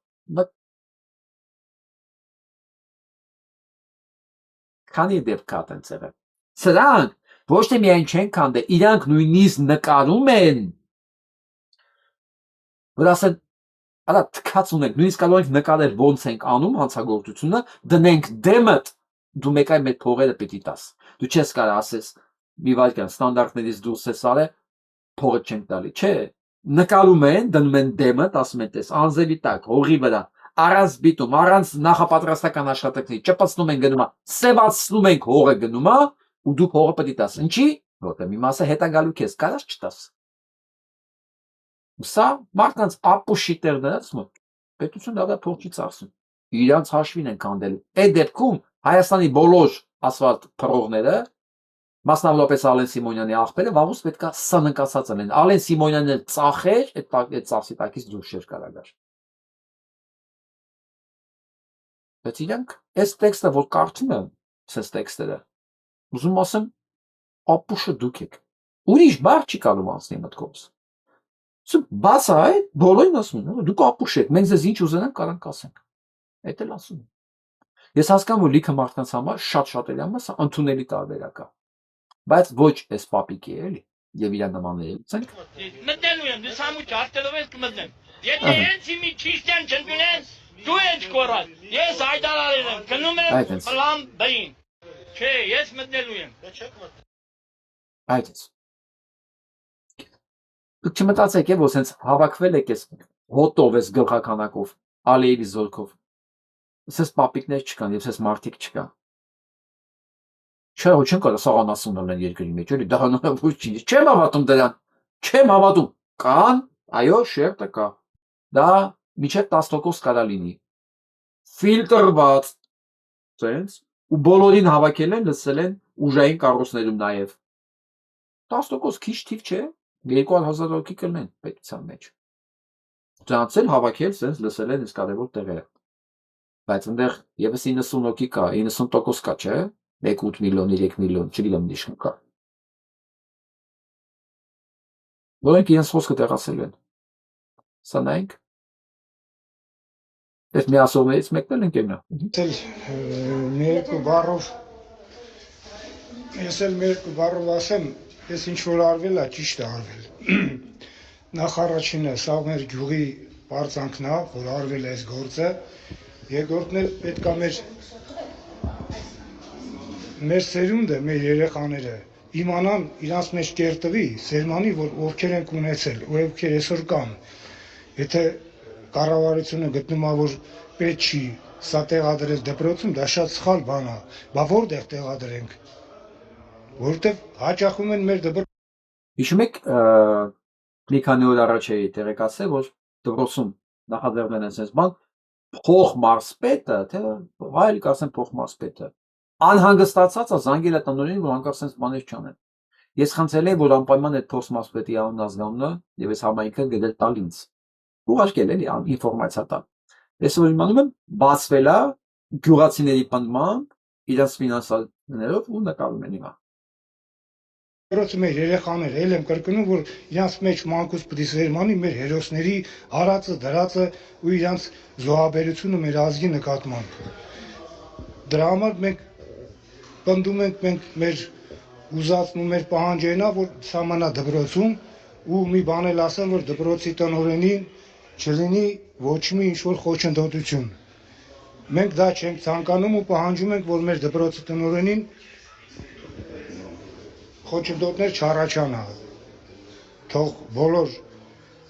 Քանի դեպք կա տենց եղել։ Սրանք ոչ թե միայն չեն քանդել, իրանք նույնիսկ նկարում են, որ ասեն, արա թքած ունենք, նույնիսկ կարող ենք նկարել ոնց ենք անում հանցագործությունը, դնենք դեմդ, դու մեկ այլ մեծ փողերը պիտի տաս։ Դու չես կարող ասես, մի վայրկյան ստանդարտներից դուրս ես արել, փողը չենք տալի, չէ։ Նկարում են, դնում են դեմդ, ասում են, տես, անձերի տակ, հողի վրա, առանց բիտում, առանց նախապատրաստական աշխատանքների, ճպցնում են գնում, սևացնում ենք հողը գնում, ու դու փողը պետք է տաս։ Ինչի՞, որտեղ մի մասը հետա գալու քեզ, կարաս չտաս։ Սա մարդկանց ապուշի տեղներից մոտ պետություն դա փող չի ծախսում։ Իրանց հաշվին են քանդելու։ Այդ դեպքում Հայաստանի բոլոր ասֆալտ փռողները, մասնավորապես Ալեն Սիմոնյանի աղբերը, վաղուց պետք է սննկացած լինեն։ Ալեն Սիմոնյանն էլ ծախեր, այդ ծախսի տակից դուրս չէր կարող գալ։ Բայց իրանք այս տեքստը, որ կարդում եմ, այս տեքստերը, ուզում ասեմ, ապուշը դուք եք։ Ուրիշ բառ չի կարող անցնի մտքովս։ Բաց է, բոլորին ասում են, դուք ապուշ եք, մենք ձեզ ինչ ուզենանք կարանք ասենք։ Այդ էլ ասում են։ Ես հասկանում եմ, լիքը մարդկանց համար շատ էլի համար սա ընդունելի տարբերակ է։ Բայց ոչ այս պապիկի էլի եւ իր նմանների։ Մտնելու եմ, դու սամուճ արտելով ես կմտնեմ։ Եթե հենց իմի քրիստիան չընկնեն, դու ես կորած։ Ես հայտարարել եմ, գնում եմ պլան B-ին։ Չէ, ես մտնելու եմ։ Այդպես։ Դուք չմտածեք, որ սենց հավաքվել եք ես հոտով ես գլխականակով, Ալիևի զորքով։ Սենց պապիկներ չկան եւ սենց մարդիկ չկան։ Չէ, ոչ չեն կարող սաղանասուն լինեն երկրի մեջ, էլի դա հնարավոր չի։ Չեմ հավատում դրան։ Չեմ հավատում։ Կան, այո, շերտը կա։ Դա միջև 10% կարա լինի։ Ֆիլտրված։ Սենց ու բոլորին հավաքել են, լսել են ուժային կառույցներում նաեւ։ 10% քիչ թիվ չէ։ 2000 հոգի կլինեն պետության մեջ։ Դրանց էլ հավաքել, սենց լսել են այս կարևոր տեղերը։ Բայց այնտեղ եւս 90 հոգի կա, 90% կա, չէ՞։ 1.8 միլիոն, 3 միլիոն, չգիտեմ ինչ կա։ որոնք իրենց խոսքը տեղացել են։ Սա նայենք։ Այս միասողներից մեկն էլ ընկերն է։ Մի երկու բառով ես էլ մի երկու բառով ասեմ, ես ինչ որ արվել է, ճիշտ է արվել։ Նախ առաջինը սա մեր գյուղի բարձանքն է, որ արվել է այս գործը։ Երկրորդն էլ պետք է մեր սերունդը, մեր երեխաները իմանան իրանց մեջ կերտվի, սերմանի, որ ովքեր են ունեցել, ու ովքեր այսօր կան։ Եթե կառավարությունը գտնում է, որ պետք չի սա տեղադրել դպրոցում, դա շատ սխալ բան է։ Բա որտեղ տեղադրենք։ Որտեղ հաճախում են մեր Հիշում եք, մի քանի օր առաջ էի տեղեկացել, որ դպրոցում նախաձեռնել են այսպես բան, փոխմարզպետը, թե այլ կասեմ փոխմարզպետը, անհանգստացած է զանգել է տնօրենին, որ հանկարծ sense բաներ չանեն։ Ես խնդրել եմ, որ անպայման այդ փոխմարզպետի անունն ազգանունը եւ այս համայնքը գտել տալ ինձ։ Ուղարկել էլի ինֆորմացիա տալ։ Այսօր իմանում եմ բացվել է գյուղացիների պնդմամբ, իրենց ֆինանսներով ու նկարում են հիմա։ Դպրոցը մեր երեխաները, էլ եմ կրկնում, որ իրանց մեջ մանկուց պետք է սերմանի մեր հերոսների արածը, դրածը ու իրանց զոհաբերությունը մեր ազգի նկատմամբ։ Դրա համար մենք պնդում ենք մեր ուզածն ու մեր պահանջենա, որ սահմանա դպրոցում ու մի բան էլ ասեմ, որ դպրոցի տնօրենին չլինի ոչ մի ինչ-որ խոչընդոտություն։ Մենք դա չենք ցանկանում ու պահանջում ենք, որ մեր դպրոցի տնօրենին խոչընդոտներ չառաջանա։ Թող բոլոր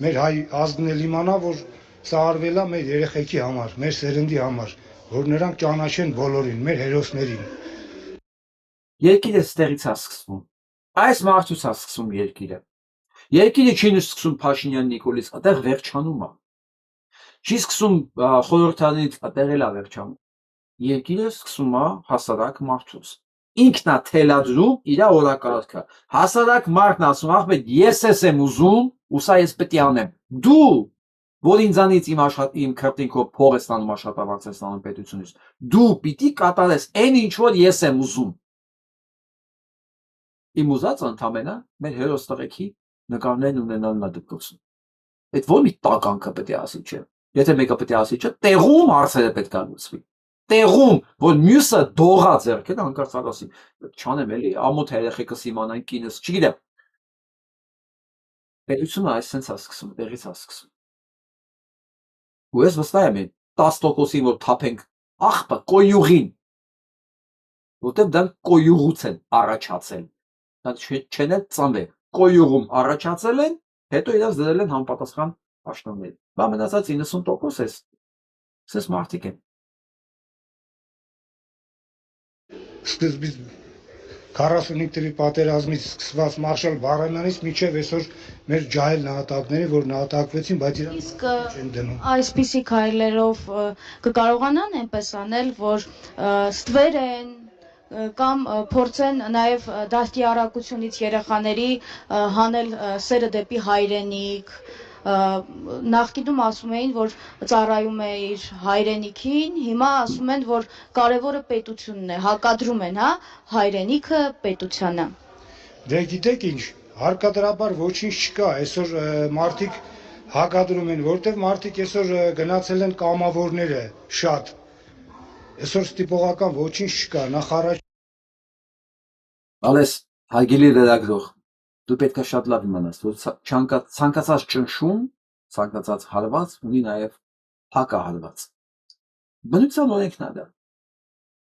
մեր հայ ազգն էլ իմանա, որ սա արվել է մեր երեխեքի համար, մեր սերնդի համար, որ նրանք ճանաչեն բոլորին, մեր հերոսներին։ Երկիրը ստեղից է սկսվում։ Այս մարդուց է սկսվում երկիրը։ Երկիրը չի սկսում Փաշինյան Նիկոլից, այդտեղ վերջանում է։ Չի սկսում խորհրդանից, այդտեղ էլ է վերջանում։ Երկիրը սկսում է հասարակ մարդուց։ Ինքն է թելադրում իր օրակարգը։ Հասարակ մարդն ասում, ախպետ, ես եմ ուզում, ու սա ես պետք է անեմ։ Դու, որ ինձանից իմ քրտինքով փող ես ստանում աշխատավարձ ես ստանում պետությունից, դու պիտի կատարես այն ինչ որ ես եմ ուզում։ Իմ ուզածը ընդամենը մեր հերոս տղեկի նկարներն ունենալն է դպրոցում։ Այդ ո՞ր մի տականքը պետք է ասի, չէ։ Եթե մեկը պետք է ասի, չէ, տեղում հարցերը պետք է լուծվի։ Տեղում, որ մյուսը դողա ձեռքերը հանկարծ ասի, չանեմ էլի, ամոթ երեխեքս իմանան կինս, չգիտեմ։ Պետությունը այս sense է սկսում, տեղից է սկսում։ Ու ես վստահ եմ 10%-ին որ թափենք աղբը կոյուղին, որտեղ դրանք կոյուղուց են առաջացել։ Դրանք չեն էլ ծնվել, կոյուղում առաջացել են, հետո իրաց դրել են համապատասխան աշտոններ։ Բա մնացած 90% էս մարդիկ են։ Սկզբից 45 թվականի պատերազմից սկսված Մարշալ Բաղրամյանից մինչև այսօր մեր ջահել նահատակների, որ նահատակվեցին, բայց իսկ այսպիսի քայլերով կկարողանան այնպես անել, որ ստվերեն կամ փորձեն նաև դաստիարակությունից երեխաների հանել սերը դեպի հայրենիք, նախկինում ասում էին, որ ծառայում է իր հայրենիքին, հիմա ասում են, որ կարևորը պետությունն է, հակադրում են, հա, հայրենիքը պետությանը։ Դե գիտեք ինչ, հարկադրաբար ոչինչ չկա, այսօր մարդիկ հակադրում են, որտեղ մարդիկ այսօր գնացել են կամավորները շատ։ Այսօր ստիպողական ոչինչ չկա, նախ առաջ Ալես, հարգելի լրագրող, դու պետք է շատ լավ իմանաս, որ ցանկացած ճնշում, ցանկացած հարված ունի նաև հակահարված։ Բնության օրենքն է դա։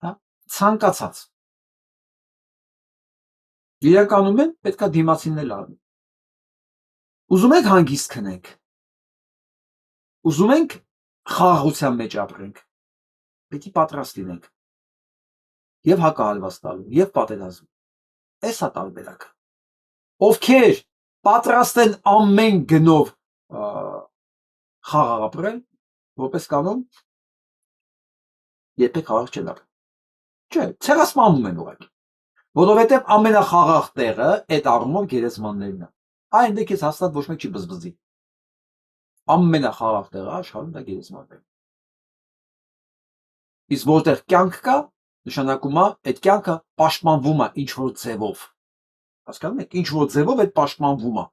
Հա, ցանկացած։ Իրականում են պետք է դիմացինն էլ արվի։ Ուզում եք հանգիստ քնենք։ Ուզում ենք խաղաղության մեջ ապրենք։ Պետք է պատրաստ լինենք։ Եվ հակահարված տալու, եւ պատերազմ։ Էս է տարբերակը։ Ովքեր պատրաստ են ամեն գնով խաղաղ ապրել, որպես կանոն, երբեք խաղաղ չեն ապրել։ Չէ, ցեղասպանում են ուղղակի։ Որովհետև ամենախաղաղ տեղը այդ առումով գերեզմաններն է։ Այն դե քեզ հաստատ ոչ մեկ չի բզբզի։ Ամենախաղաղ տեղը աշխարհում դա գերեզմաններն են։ Իսկ որտեղ կյանք կա, նշանակում է այդ կյանքը պաշտպանվում է ինչ որ ձևով։ Հասկանում եք, ինչ որ ձևով այդ պաշտպանվում է։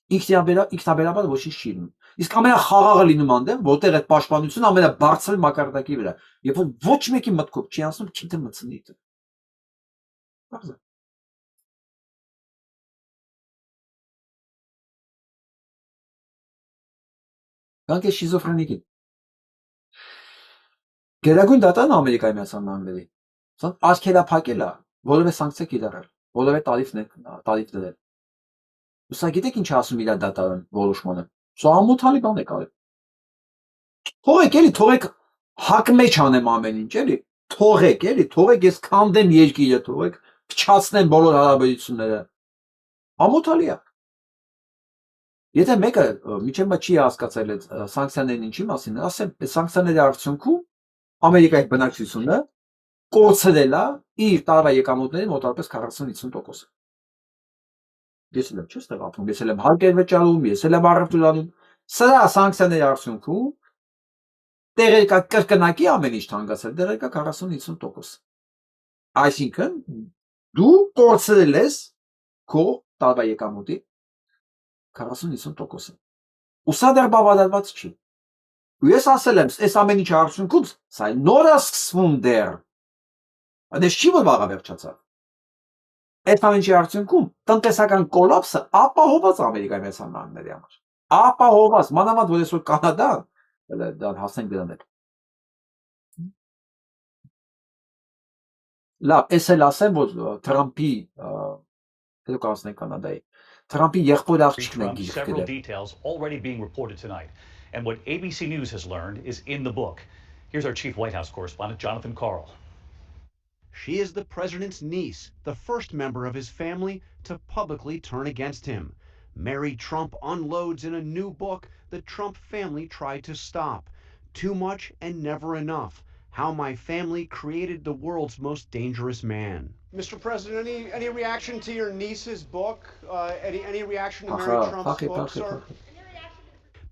ինքնաբերաբար ոչինչ չի լինում։ Իսկ ամենախաղաղը լինում այնտեղ, որտեղ այդ պաշտպանությունը ամենաբարձր մակարդակի վրա, երբ որ ոչ մեկի մտքով չի անցնում քիթը մտցնի դա։ Բարձր։ Գանք է շիզոֆրենիկին։ Գերագույն դատարանը Ամերիկայի Միացյալ Նահանգների աչքերափակել է, որևէ սանկցիա կիրառել, որևէ տարիֆ դրել։ Սա գիտեք ինչ ասում իր դատարան որոշմանը։ Սա ամոթալի բան է կարել։ Թողեք հակ մեջ անեմ ամեն ինչ, էլի։ Թողեք ես քանդեմ երկիրը, թողեք փչացնեմ բոլոր հարաբերությունները։ Ամոթալի է։ Եթե մեկը միջև չի հասկացել այդ սանկցիաներն ինչի մասին, ասեմ, այս սանկցիաների արդյունքում Ամերիկայի բնակչությունը կորցրել է իր տարվա եկամուտների մոտավորապես 40-50%։ Ես էլ եմ չես տեղափոխում, ես էլ եմ հարկեր վճարում, ես էլ եմ առևտուր անում։ Սրա սանկցիաների արդյունքում տեղեր կա կրկնակի ամեն ինչ թանկացել, տեղեր կա 40-50%։ Այսինքն դու կորցրել ես քո տարվա եկամուտի 40-50%-ը։ Ու սա դեռ բավարարված չի։ Ու ես ասել եմ, այս ամեն ինչի արդյունքում սա նոր է սկսվում դեռ։ Այս չի որ վաղը վերջացավ։ Այս ամեն ինչի արդյունքում տնտեսական կոլապսը ապահոված Ամերիկայի Միացյալ Նահանգների համար։ Ապահոված, մանավանդ որ այսօր Կանադան, դա հասնենք դրան էլ։ Լավ, ես էլ ասեմ, որ Թրամփի հետո կհասնենք Կանադայի։ Թրամփի եղբոր աղջիկն է գիրք գրել։ Details already being reported tonight. And what ABC News has learned is in the book. Here's our chief White House correspondent, Jonathan Karl. She is the president's niece, the first member of his family to publicly turn against him. Mary Trump unloads in a new book the Trump family tried to stop. Too much and never enough. How my family created the world's most dangerous man. Mr. President, any reaction to your niece's book? Any reaction to Mary Trump's book, sir?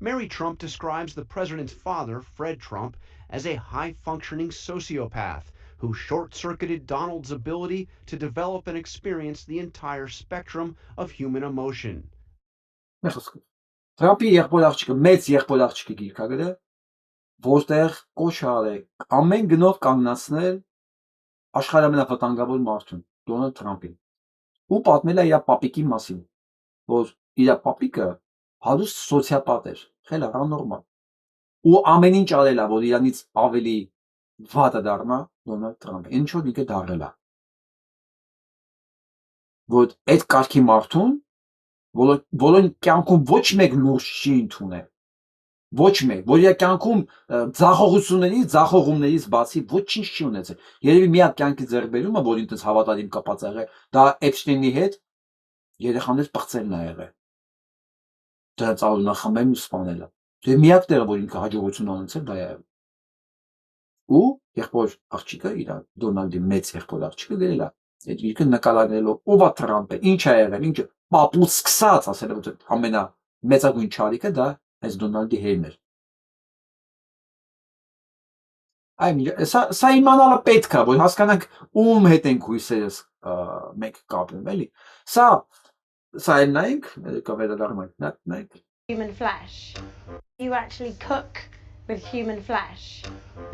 Mary Trump describes the president's father, Fred Trump, as a high-functioning sociopath who short-circuited Donald's ability to develop and experience the entire spectrum of human emotion. Թրամփի եղբոր աղջիկը, մեծ եղբոր աղջիկը գիրք ա գրել, որտեղ կոչ արել ամեն գնով կանգնացնել աշխարհի ամենավտանգավոր մարդուն, Դոնալդ Թրամփին։ Ու պատմել է իր պապիկի մասին, որ իր պապիկը հարուստ սոցիոպատ էր, խելա աննորմալ։ Ու ամեն ինչ արել է, որ իրանից ավելի վատը դառնա Դոնալդ Թրամփը։ Ինչ որ ինքը դառել է։ Որ այդ կարգի մարդուն որոնք կյանքում ոչ մեկ լուրջ չի ընդունել։ Ոչ մեկ, որ իր կյանքում ձախողումներից բացի ոչինչ չի ունեցել։ Երևի միակ կյանքի ձեռքբերումը, որ ինձ հավատալին կապած ա եղել, դա Էփշտեյնի հետ երեխաներ պղծելն ա եղել։ Դրանց արունախմբելն ու սպանելը։ Դե միակ տեղը, որ ինքը հաջողություն ունեցել, դա ա եղել։ Ու եղբոր աղջիկը իր Դոնալդի մեծ եղբոր աղջիկը գրել է այդ իրքը նկարագրելով ով է Թրամփը, ինչ ա եղել, ինչը պապուց սկսած ասել է, որ ամենամեծագույն չարիքը դա այս Դոնալդի հերն էր։ Սա իմանալը պետք է, որ հասկանանք ում հետ ենք հույսերս մենք կապում, էլի։ Սա էլ նայենք, նայենք։ Human flesh. You actually cook with human flesh.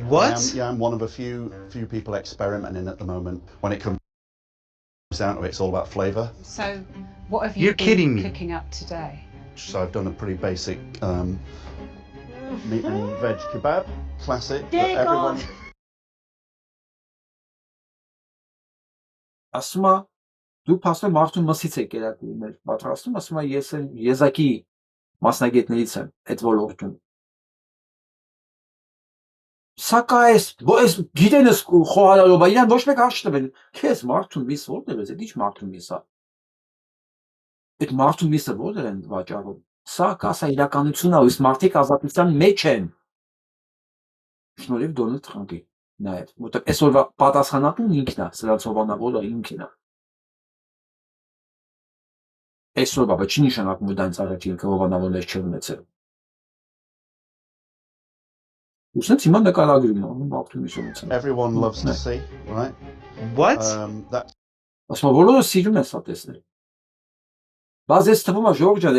What? I'm one of a few people experimenting at the moment. When it comes down to it, it's all about flavour. So, what have you been cooking up today? So I've done a pretty basic meat and veg kebab, classic. Dear But everyone. God. Ասում է դու փաստորեն մարդու մսից եք կերակուրներ պատրաստում, ասում է ես էլ եզակի մասնագետներից եմ այդ ոլորտում։ Սակայն այս գիտենս խոհարարով իրան ոչ մեկ հարց չտվել։ Քեզ մարդու միս որտեղ է, ինչ մարդու միս է։ Այդ մարդու միսը որտեղ են վաճառում։ Սա կասա իրականությունն է, իսկ մարդիկ ազատության մեջ են։ Շնորհիվ Դոնալդ Թրամփի նաև, որտեղ այսօրվա պատասխանատուն ինքն է, սրանց հովանավորը ինքն է։ Այսօրվա, բայց չի նշանակում, որ դա ինձ առաջ ինքը հովանավորներ չի ունեցել։ Ուսնեց հիմա նկարագրում է, մարդու միս ունեցել։ Everyone loves to see, right? What? Ասում է բոլորը սիրում են սա տեսնել։ Բայց ես թվում է Ժորժ ջան,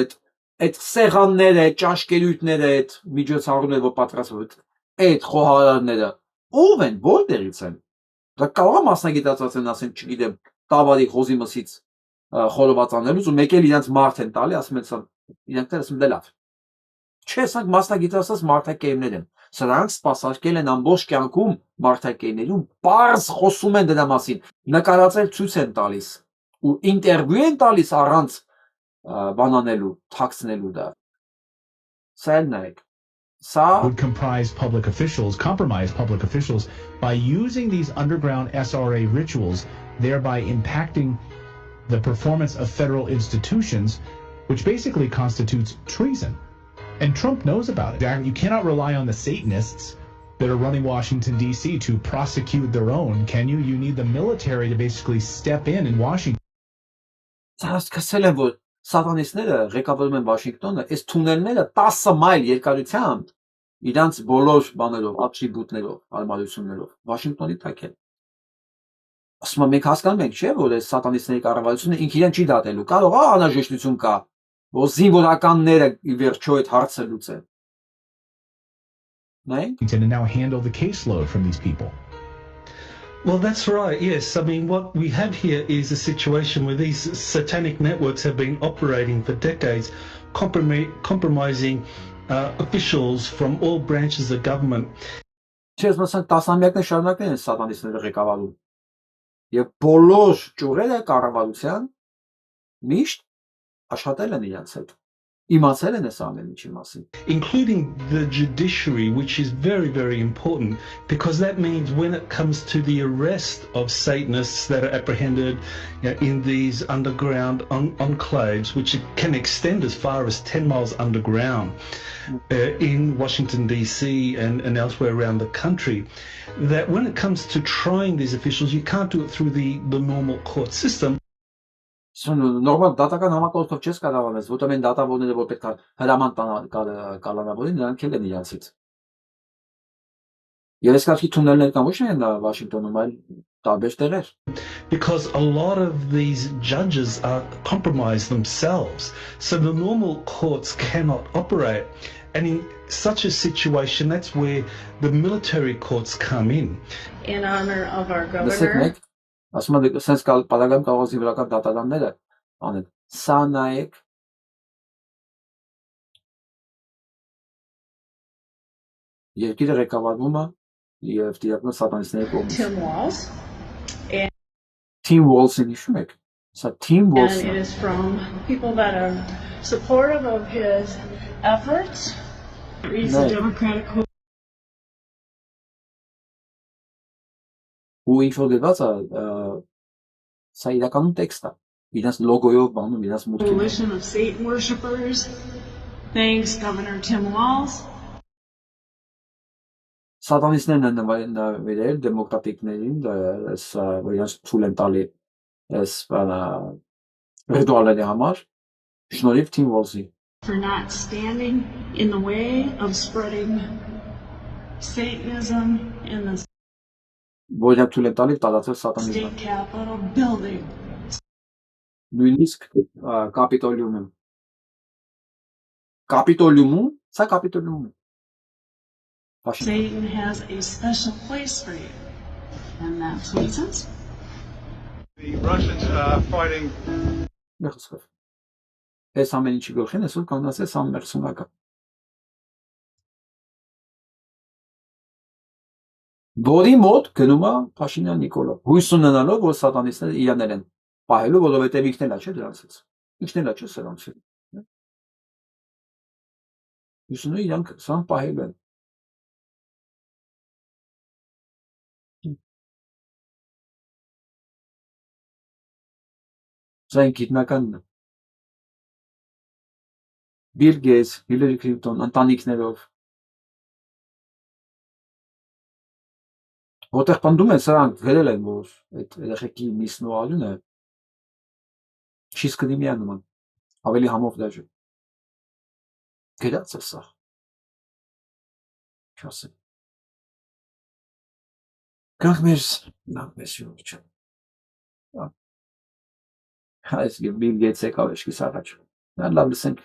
այդ սեղանները, ճաշկերույթները, այդ միջոցառումները, որ պատրաստվում են, այդ խոհարարները, ով են, որտեղից են։ Դա կարող է մասնագիտացած են ասեն, չգիտեմ, տավարի խոզի մսից խորոված անելուց ու մեկ էլ իրենց մարդ են տալի, ասում են, իրենք ասում դե լավ։ Չէ, սրանք մասնագիտացած մարդակերպներ են։ Սրանք սպասարկել են ամբողջ կյանքում մարդակերպներում, պարզ խոսում են դրա մասին, նկարածել ցույց են տալիս ու ինտերվյու են տալիս առանց բանանելու, թաքցնելու դա։ Սա էլ նայեք։ Would compromise public officials by using these underground SRA rituals, thereby impacting the performance of federal institutions, which basically constitutes treason. And Trump knows about it. You cannot rely on the Satanists that are running Washington, D.C. to prosecute their own, can you? You need the military to basically step in Washington. Սատանիստները ղեկավարում են Վաշինգտոնը, այս թունելները 10 մայլ երկարությամբ իրանց բոլոր բաներով, ատրիբուտներով, արմատություններով Վաշինգտոնի տակ են։ Ասում եմ, մենք հասկանում ենք, չէ՞, որ այս սատանիստների կառավարությունը ինքը իրեն չի դատելու։ Կարող է անհրաժեշտություն կա, որ զինվորականները ի վերջո այդ հարցը լուծեն։ Նայեք։ And now handle the caseload from these people. Well, that's right, yes. I mean, what we have here is a situation where these satanic networks have been operating for decades, compromising officials from all branches of government. Չես մասան տասնամյակներ շարունակներ են սատանիստները ղեկավարում։ Եվ բոլոր ճյուղերը կառավարության միշտ աշխատել են իրենց հետ։ Իմացել են այս ամեն ինչի մասին։ Including the judiciary, which is very, very important, because that means when it comes to the arrest of Satanists that are apprehended in these underground enclaves, which can extend as far as 10 miles underground in Washington, D.C. and elsewhere around the country, that when it comes to trying these officials, you can't do it through the normal court system. Նորմալ դատական համակարգով չես կարող անես, որտեղ են դատավորները, որ պետք է հրաման կալանավորին, նրանք էլ են իրանցից։ Եվ այս կարգի թունելներ կան ոչ միայն Վաշինգտոնում, այլ տարբեր տեղեր։ Because a lot of these judges are compromised themselves, so the normal courts cannot operate. And in such a situation, that's where the military courts come in. In honor of our governor. Ասում եմ, սենց պատագան կարող զինվորական դատարանները անեն, սա նայեք, երկիրը ղեկավարվում է և դիրակնը սատանիստների կողմից։ Tim Walz-ին հիշում եք, սա Tim Walz-ն է։ And it is from people that are supportive of his efforts. He's a Democratic. Ու ինչ-որ գրված է, սա իրականում տեքստ է, իրենց լոգոյով բանում, իրենց մուտքին։ Coalition of Satan worshippers. Thanks, Governor Tim Walz. Սատանիստներն են նվիրել դեմոկրատիկներին, որ իրենց ցույց են տալի այս ռիտուալների համար, շնորհիվ Tim Walz-ի։ For not standing in the way of spreading Satanism in the Որ ցույց են տալի տարածել սատանիզմը։ State Capitol building. Նույնիսկ կապիտոլիումում։ Կապիտոլիումում, սա կապիտոլիումում է։ Satan has a special place for you. And that's what it says. The Russians are fighting. Այս ամեն ինչի գլխին այսօր կանած է սամմերսունակը։ Որի մոտ գնում է Փաշինյան Նիկոլը, հույս ունենալով, որ սատանիստները իրաներ են պահելու, որովհետև ինքն էլ է, չէ՞ դրանցից։ Ինքն էլ է, չէ՞ սրանցից։ Հույս ունի իրանք սրան պահելու են։ Սա գիտնականն է։ Bill Gates, Hillary Clinton, ընտանիքներով։ Որտեղ պնդում են սրանք գրել են, որ այդ երեխեքի միսն ու արյունը չի սկնի միանում, ավելի համով դաժը։ Գրած է սա։ Չասեմ։ Կանք մեր շուրջը։ Այս Bill Gates եկավ էշկիս առաջ։ Նա լավ լսենք։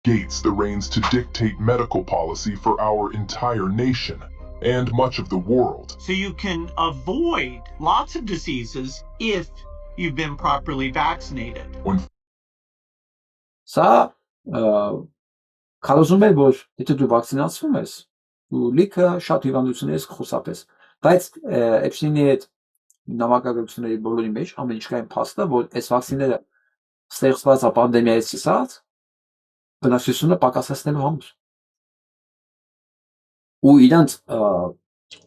Gates the reins to dictate medical policy for our entire nation and much of the world. So you can avoid lots of diseases if you've been properly vaccinated. Սա քարոզում է, որ եթե դու վակցինացվում ես, դու լիքը շատ հիվանդություններից կխուսափես։ Բայց Էփշտեյնի այդ նամակագրությունների բոլորի մեջ ամեն ինչ կային փաստը, որ այս վակցինները ստեղծված է պանդեմիայից սկսած բնակչությունը պակասեցնելու համար։ Ու իրանց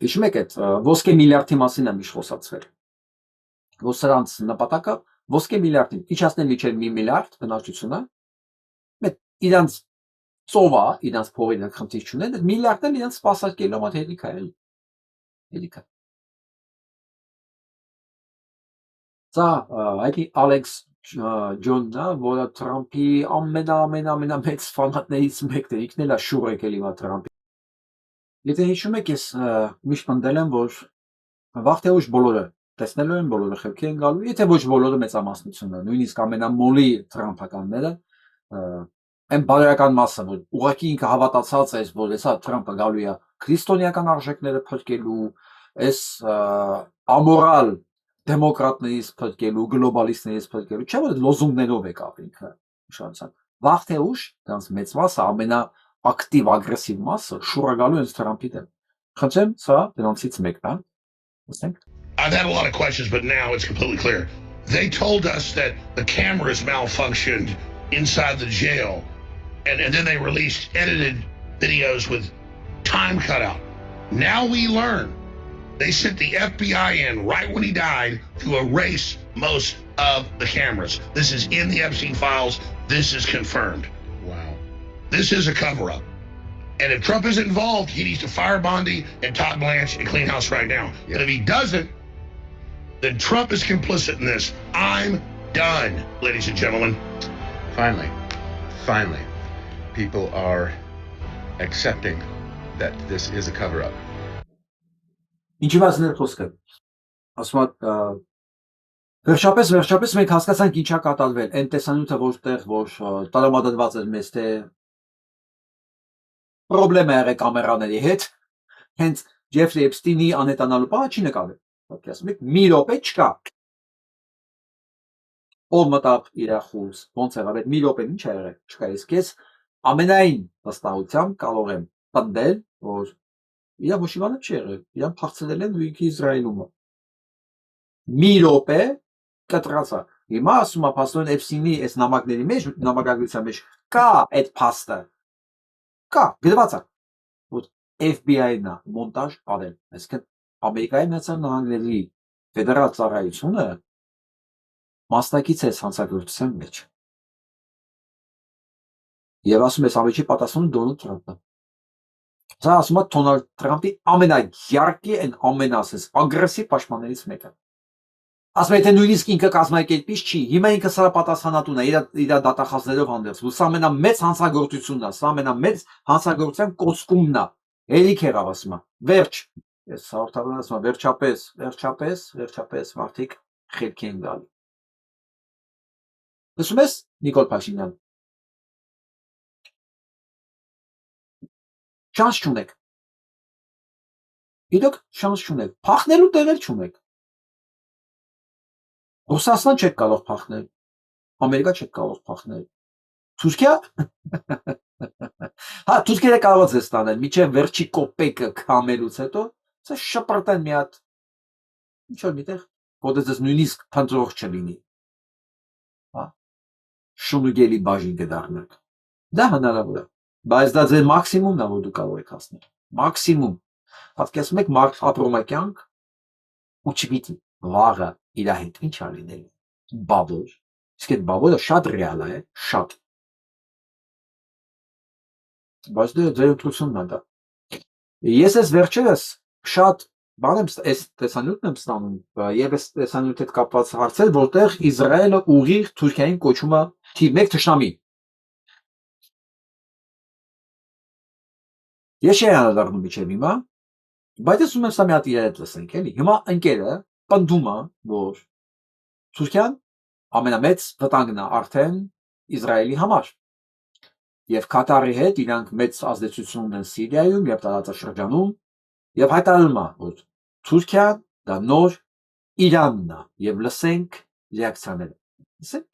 հիշում եք այդ ոսկե միլիարդի մասին եմ խոսացվել, որ սրանց նպատակը ոսկե միլիարդին իջացնել մինչև 1 միլիարդ բնակչությունը, իրանց ծովա, իրանց փողի դեռ խնդիր չունեն, այդ միլիարդն իրանց սպասարկելու համար հերիք է, հերիք է։ Սա այդի Ալեքս Ջոնն է, որը Թրամփի ամենամեծ ֆանատներից մեկն է, ինքն էլ է շուռ եկել իմ Թրամփի։ Եթե հիշում եք, ես միշտ պնդել եմ, որ վաղ թե ուշ բոլորը տեսնելու են, բոլորը խելքի են գալու, եթե ոչ բոլորը մեծամասնությունը, նույնիսկ ամենամոլի թրամփականները, այն բարոյական մասը, որ ուղղակի ինքը հավատացած է, որ հեսա Թրամփը գալու է քրիստոնեական արժեքները փրկելու, այս ամորալ դեմոկրատներից փրկելու, գլոբալիստներից փրկելու, չէ՞ որ լոզունգներով է կապ ինքը իշխանության։ Վաղ թե ուշ դրանց մեծ մասը, ամենաակտիվ ագրեսիվ մասը շուռ գալու են Թրամփի դեմ։ Խնդրեմ, սա դրանցից մեկն է։ Լսենք։ I've had a lot of questions, but now it's completely clear. They told us that the cameras malfunctioned inside the jail, and then they released edited videos with time cut out. Now we learn they sent the FBI in right when he died to erase most of the cameras. This is in the Epstein files. This is confirmed. Wow. This is a cover-up. And if Trump is involved, he needs to fire Bondi and Todd Blanche and clean house right now. But if he doesn't, then Trump is complicit in this. I'm done, ladies and gentlemen. Finally, people are accepting that this is a cover-up. Ինչի մասն է խոսքը։ Ասում եմ, վերջապես մենք հասկացանք ինչա կատարվել, այն տեսանյութը որտեղ որ տրամադրված էր մեզ, թե պրոբլեմ է եղել կամերաների հետ, հենց Ջեֆրի Էփստինի անհետանալու պահը չի նկարվել։ Ասում եք, մի րոպե չկա։ Ով մտավ իր խույս, ոնց եղավ այդ մի րոպեն ինչ է եղել, չկա։ Ես քեզ ամենայն վստահությամբ կարող եմ պնդել, որ իր ոչ իվանը չի եղել, իրան փախցրել են ու ինքը Իսրայելում է։ Մի րոպե կտրածա։ Հիմա ասում է Փաստորեն Էփստինի այս նամակների մեջ, նամակագրության մեջ կա այդ փաստը։ Կա, գրված է, որ FBI-ն է մոնտաժ արել։ Այսինքն Ամերիկայի Միացյալ Նահանգների ֆեդերալ ծառայությունը մասնակից է հանցագործության մեջ։ Եվ ասում ես ամենի պատասխանը Դոնալդ Թրամփն է։ Սա ասում է Դոնալդ Թրամփի ամենաերկի and ամենասես ագրեսիվ պաշտպաններից մեկը։ Ասում է, եթե նույնիսկ ինքը կազմակերպիչ չի, հիմա ինքը սրա պատասխանատուն է իր դատախազներով հանդերձ։ Սա ամենամեծ հանցագործությունն է, սա ամենամեծ հանցագործության կոծկումն է։ Հերիք եղավ ասում է։ Վերջ։ Ես հաղորդավարն ասում եմ, վերջապես մարդիկ խելքի են գալու։ Լսում ես Նիկոլ Փաշինյան։ Շանս չունեք։ Իդոք շանս չունեք։ Փախնելու տեղեր չունեք։ Ռուսաստան չեք կարող փախնել։ Ամերիկա չեք կարող փախնել։ Թուրքիա։ Հա, Թուրքիա կարող է ստանել, միջև վերջի կոպեկը քամելուց հետո, սա շպրտեն մի հատ։ Ինչ որ միտեղ, որտեղ դες նույնիսկ փնտրող չլինի։ Հա։ Շունուգելի բաժին կդառնաք։ Դա հնարավոր է։ Բայց դա ձեր մաքսիմումն է, որ դու կարող եք հասնել։ Մաքսիմում։ Պատկերացնում եք մարդ ապրում է կյանք ու չգիտի վաղը իր հետ ինչ է լինելու։ Բաբոր։ Իսկ այդ բաբորը շատ ռեալ է, շատ։ Բայց դա ձեր ընտրությունն է դա։ Ես ես վերջերս շատ բան եմ այս տեսանյութն եմ ստանում եւ այս տեսանյութի հետ կապված հարցեր, որտեղ Իսրայելը ուղիղ Թուրքիային կոչում է թիվ 1 թշնամի։ Ես չի անդառնում միջև հիմա, բայց ես ուզում եմ սա մի հատ իրար լսենք, էլի։ Հիմա ընկերը պնդում է, որ Թուրքիան ամենամեծ վտանգն է արդեն Իսրայելի համար։ եւ Կատարի հետ իրանք մեծ ազդեցություն ունեն Սիրիայում եւ տարածաշրջանում եւ հայտարարում է, որ Թուրքիան դա նոր Իրանն է եւ լսենք ռեակցիաները։ Լսենք։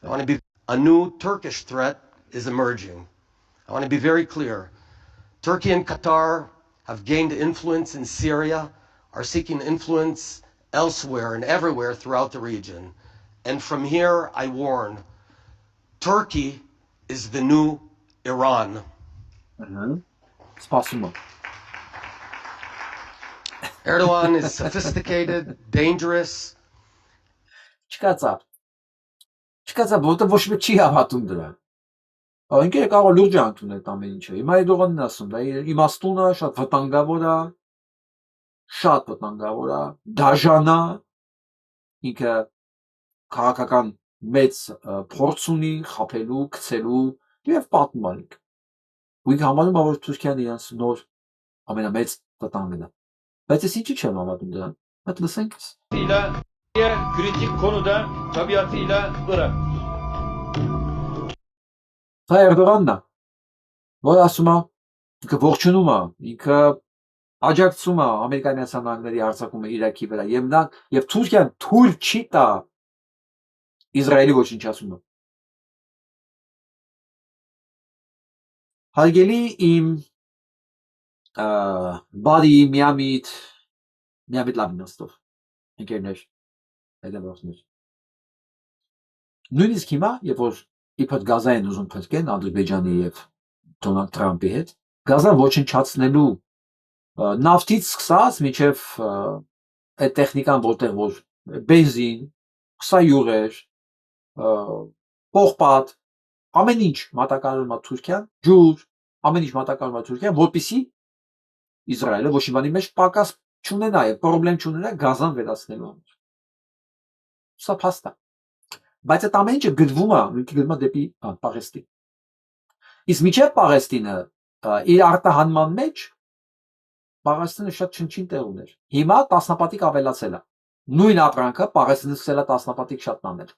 I want to be a new Turkish threat is emerging. I want to be very clear. Turkey and Qatar have gained influence in Syria, are seeking influence elsewhere and everywhere throughout the region. And from here, I warn, Turkey is the new Iran. It's possible. Erdogan is sophisticated, dangerous. Չկացավ, որտեղ ոչ մի չի հավատում դրան։ Ինքերը կարող է լուրջ ընդունել այդ ամեն ինչը։ Հիմա Էրդողանն ասում, դա իմաստուն է, շատ վտանգավոր է, դաժան է, ինքը քաղաքական մեծ փորձ ունի խաբելու, գցելու եւ պատմալիք։ Ու ինքը համարում է, որ Թուրքիան իրենց նոր ամենամեծ վտանգն է։ Բայց ես ինչի չեմ հավատում դրան։ Այդ լսենք։ Kritik konuda tabiatıyla Irak. Սա Էրդողանն է, որ ասում է, ինքը ողջունում է, ինքը աջակցում է Ամերիկայի Միացյալ Նահանգների հարձակումը Իրաքի վրա եւ Թուրքիան թույլ չի տա Իսրայելի ոչնչացումը։ Հարգելի իմ բարի միամիտ լավնոստով ընկերներ, հետևորդներ։ Նույնիսկ հիմա, երբ որ իբր Գազա են ուզում փրկեն Ադրբեջանի եւ Դոնալդ Թրամփի հետ, Գազան ոչնչացնելու նավթից սկսած մինչև այդ տեխնիկան, որտեղ որ բենզին, քսայյուղեր, պողպատ, ամեն ինչ մատակարարում է Թուրքիան, ջուր, ամեն ինչ մատակարարում է Թուրքիան, որպեսզի Իսրայելը ոչ մի բանի մեջ պակաս չունենա եւ խնդրեմ չունենա Գազան վերացնելու համար։ Սա փաստ է։ Բայց այդ ամեն ինչը գծվում է, գծվում է դեպի Պաղեստին։ Իսկ միջև Պաղեստինը իր արտահանման մեջ Պաղեստինը շատ չնչին տեղ ուներ։ Հիմա տասնապատիկ ավելացել է։ Նույն ապրանքը Պաղեստինը սկսել է տասնապատիկ շատ տանել։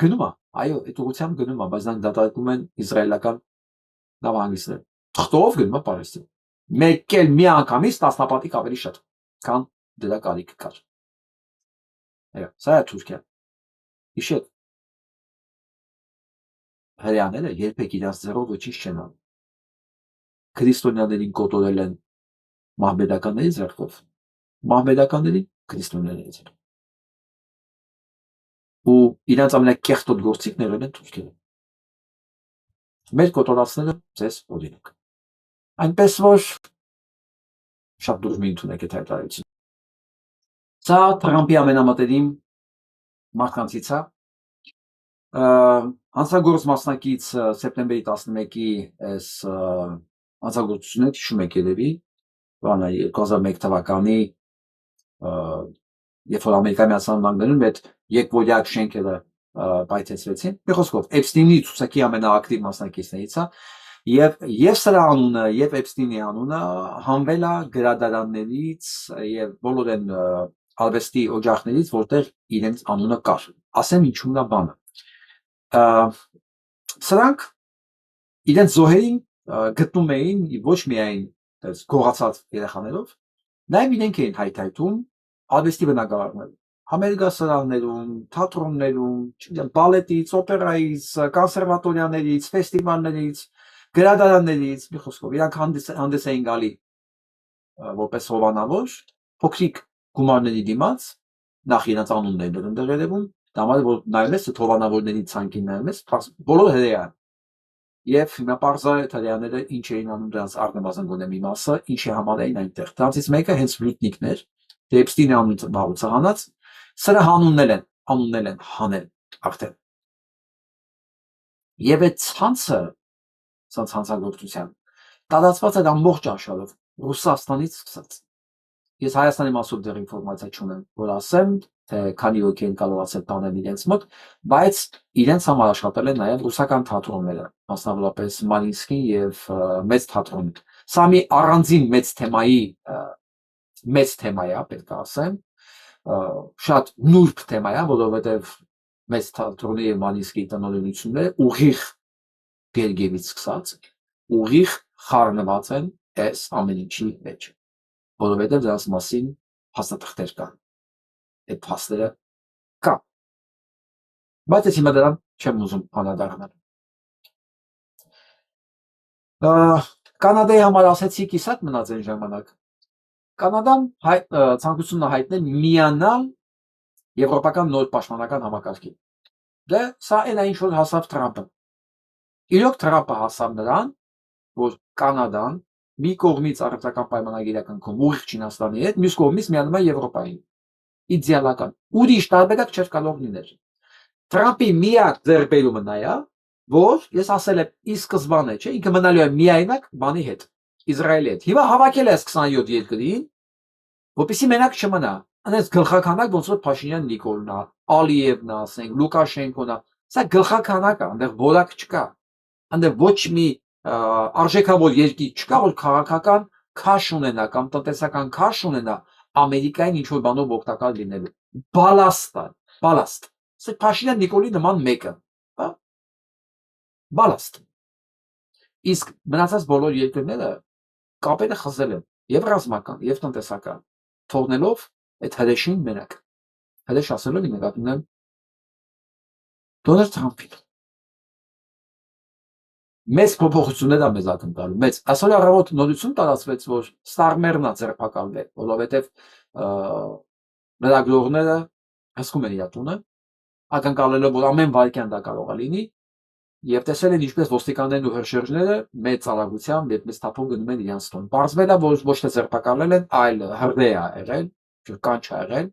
Գնում է, այո, այդ ուղղությամբ գնում է, բայց նրանք դատարկում են իսրայելական նավահանգիստները։ Թղթով գնում է Պաղեստին։ Մեկ էլ մի անգամից տասնապատիկ ավելի շատ, քան դրա կարիքը կար։ Այո, սա է Թուրքիան։ Հիշեք, հրեաները երբեք իրաց ձեռով ոչինչ չեն անում։ Քրիստոնյաներին կոտորել են մահմեդականների ձեռքով, մահմեդականներին քրիստոնյաների ձեռքով։ Ու իրանց ամենակեղտոտ գործիքները են թուրքերը։ Մեր կոտորածները ձեզ օրինակ։ Այնպես որ շատ դուրս մի ընդունեք այդ հայտարարությունը։ Սա Թրամփի ամենամտերիմ մարդկանցից է։ Հանցագործ մասնակից սեպտեմբերի 11-ի այս հանցագործությունը հիշում եք երևի, 2001 թվականի երբ որ Ամերիկայի Միացյալ Նահանգներում այդ երկվորյակ շենքերը պայթեցվեցին, մի խոսքով Էփստինի ցուցակի ամենաակտիվ մասնակիցներից է, եւ սրա անունը եւ Էփստինի անունը հանվել է գրադարաններից եւ բոլոր այն արվեստի օջախներից, որտեղ իրենց անունը կար։ Ասեմ ինչու՞մն է բանը։ Սրանք իրենց զոհերին գտնում էին ոչ միայն գողացած երեխաներով, նաև իրենք էին հայթայթում արվեստի բնակավարներում, համերգասրահներում, թատրոններում, բալետից, օպերայից, կոնսերվատորիաներից, ֆեստիվալներից, գրադարաններից, մի խոսքով, իրանք հանդես էին գալի որպես հովանավոր, փոքրիկ գումարների դիմաց, նախ իրենց անուններն էր ընդեղ երևում, դա համար որ նայում ես այդ հովանավորների ցանկին նայում ես, բոլորը հրեա են։ Եվ հիմա պարզ է այդ հրեաները ինչ էին անում դրանց առնվազն գոնե մի մասը, ինչի համար էին այնտեղ։ Դրանցից մեկը հենց լուտնիկն էր, Էփստինի անունը բաղուցը հանած, սրա հանուննել են հանել արդեն։ Եվ այդ ցանցը, ցանցագործության, տարածված էր ամբողջ աշխարհով, Ռուսաստանից սկսած։ Ես Հայաստանի մասով դեռ ինֆորմացիա չունեմ, որ ասեմ, թե քանի հոգի են կարողացել տանել իրենց մոտ, բայց իրենց համար աշխատել են նաև ռուսական թատրոնները, մասնավորապես Մարինսկին եւ մեծ թատրոնը։ Սա մի առանձին մեծ թեմա է, պետք է ասեմ, շատ նուրբ թեմա է, որովհետեւ մեծ թատրոնի եւ Մանիսկի տնօրինությունները ուղիղ Գերգևից սկսած ուղիղ խառնված են այս ամեն ինչի մեջ, որովհետեւ դրանց մասին փաստաթղթեր կան, այդ փաստերը կան, բայց ես հիմա դրան չեմ ուզում անդրադառնալ։ Կանադայի համար ասեցի կիսատ մնաց այն ժամանակ։ Կանադան ցանկություն է հայտնել միանալ եվրոպական նոր պաշտպանական համակարգին։ Դե սա այն ինչ որ հասավ Թրամփը։ Իրոք Թրամփը հասավ նրան, որ Կանադան մի կողմից առևտրական պայմանագիր է կնքում ուղիղ Չինաստանի հետ, մյուս կողմից միանում է Եվրոպային։ Իդեալական։ Ուրիշ տարբերակ չէր կարող լինել։ Թրամփի միակ ձեռքբերումը նա է, որ ես ասել եմ ի սկզբանե, չէ, ինքը մնալու է միայնակ բանի հետ, Իսրայելի հետ։ Հիմա հավաքել է 27 երկրին, որպեսզի մենակ չմնա։ Այնպես գլխականակ ոնց որ Փաշինյան Նիկոլն է, Ալիևն է, ասենք, Լուկաշենկոն է, սա գլխականակ է, այնտեղ որակ չկա։ Այնտեղ ոչ մի արժեքավոր երկիր չկա, որ քաղաքական քաշ ունենա կամ տնտեսական քաշ ունենա Ամերիկային ինչ որ բանով օգտակար լինելու։ Բալաստ։ Սա Փաշինյան Նիկոլի նման մեկը, հա։ Բալաստ։ Իսկ մնացած բոլոր երկրները կապերը խզել են եւ ռազմական եւ տնտեսական, թողնելով այդ հրեշին մենակ։ Հրեշ ասելով նկատի ունեմ Դոնալդ Թրամփին։ Մեծ փոփոխություններ է մեզ ակնկալում, մեծ։ Այսօր առավոտ նորություն տարածվեց, որ Ստարմերն է ձերբակալվել, որովհետեւ լրագրողները հսկում են իր տունը, ակնկալելով, որ ամեն վայրկյան դա կարող է լինի, եւ տեսել են ինչպես ոստիկաններն ու հրշեջները մեծ արագությամբ եւ մեծ թափով գնում են իրենց տուն։ Պարզվել է, որ ոչ թե ձերբակալել են, այլ հրդեհ է եղել, կանչ է եղել։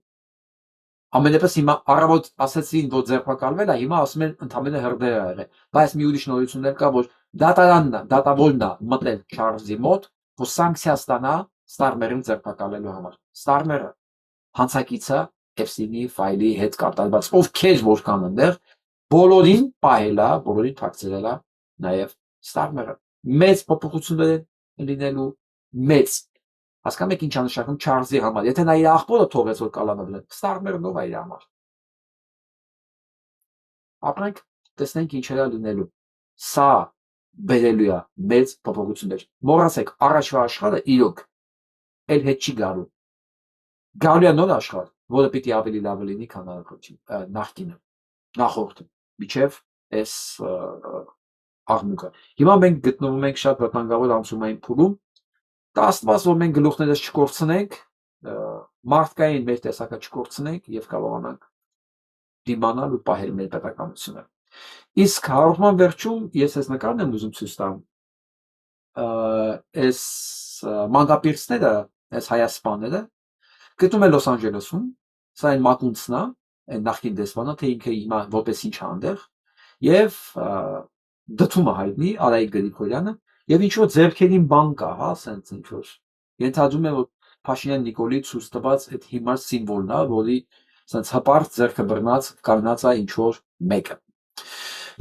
Ամենապես հիմա առավոտ ասեցին, որ ձերբակալվել է, հիմա ասում են ընդամենը հրդեհ է եղել։ Բայց մի ուրիշ նորություններ կա, որ դատավորն է մտել Չարլզի մոտ, որ սանկցիա ստանա Ստարմերին ձերբակալելու համար։ Ստարմերը հանցակիցը Epstein-ի ֆայլի հետ կատարված, ովքեր որ կան այնտեղ, բոլորին պահելա, բոլորին թաքցրել է նաև Ստարմերը։ Մեծ փոփոխություններ լինելու մեծ։ Հասկանում եք ինչ անշանակում Չարլզի համար։ Եթե նա իր աղբորը թողեց որ կալանավորել, Ստարմերը նով է իր համար։ Ապրանք տեսնենք ինչեր է լինելու։ Սա բերելու է մեծ փոփոխություններ։ Մոռացեք, առաջվա աշխարհը իրոք էլ հետ չի գալու։ Գալու է նոր աշխարհ, որը պիտի ավելի լավ լինի, քան նախկինը, նախորդը, միջև այս աղմուկը։ Հիմա մենք գտնվում ենք շատ վտանգավոր անցումային փուլում, դա աստված, որ մենք գլուխներս չկորցնենք, մարդկային մեր տեսակը չկորցնենք եւ կարողանանք դիմանալ ու պահել մեր պետականությունը։ Իսկ հաղորդման վերջում ես այս նկարն եմ ուզում ցույց տամ։ Այս մանկապիրցները, այս հայասպաները գտնում են Լոս Անջելեսում, սա այն մակունցն է, այն նախկին դեսպանը, թե ինքը հիմա որպես ինչ է այնտեղ, եւ դդումը հայտնի Արայիկ Գրիգորյանը, եւ ինչ որ ձեռքերին բան կա, հա, ասենց ինչ որ։ Ենթադրում եմ, որ Փաշինյան Նիկոլի ցույց տված այդ հիմար սիմվոլն է, որի ասենց հպարտ ձեռքը բռնած կանգնած է ինչ որ մեկը։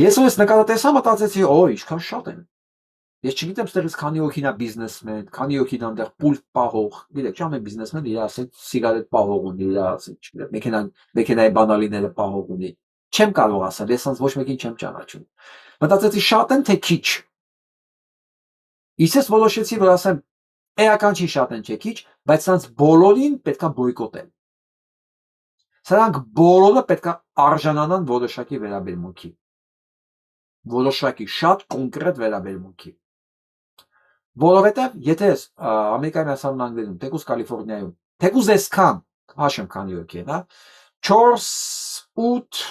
Ես ո՞ս նկարը տեսա, մտածեցի, օ, ինչքան շատ են։ Ես չգիտեմ, ստեղից քանի հոգին է բիզնեսմեն, քանի հոգին այնտեղ պուլտ պահող, գիտեք, չամեն բիզնեսմեն իր ասենք սիգարետ պահող ունի, իր ասենք, չգիտեմ, մեքենայի բանալիները պահող ունի։ Չեմ կարող ասել, ես ասենց ոչ մեկին չեմ ճանաչում։ Մտածեցի շատ են, թե քիչ։ Իսկ ես որոշեցի, որ ասեմ, էական չի շատ են, չէ քիչ, բայց սրանց բոլորին պետքա բոյկոտել։ Սրանք բոլորը պետքա արժանանան որոշակի վերաբերմունքի։ Որոշակի շատ կոնկրետ վերաբերմունքի։ Որովհետև եթե Ամերիկայի Միացյալ Նահանգներում, թեկուզ Կալիֆոռնիայում, թեկուզ այսքան, հաշեմ քանի հոգի են, հա, 4, 8,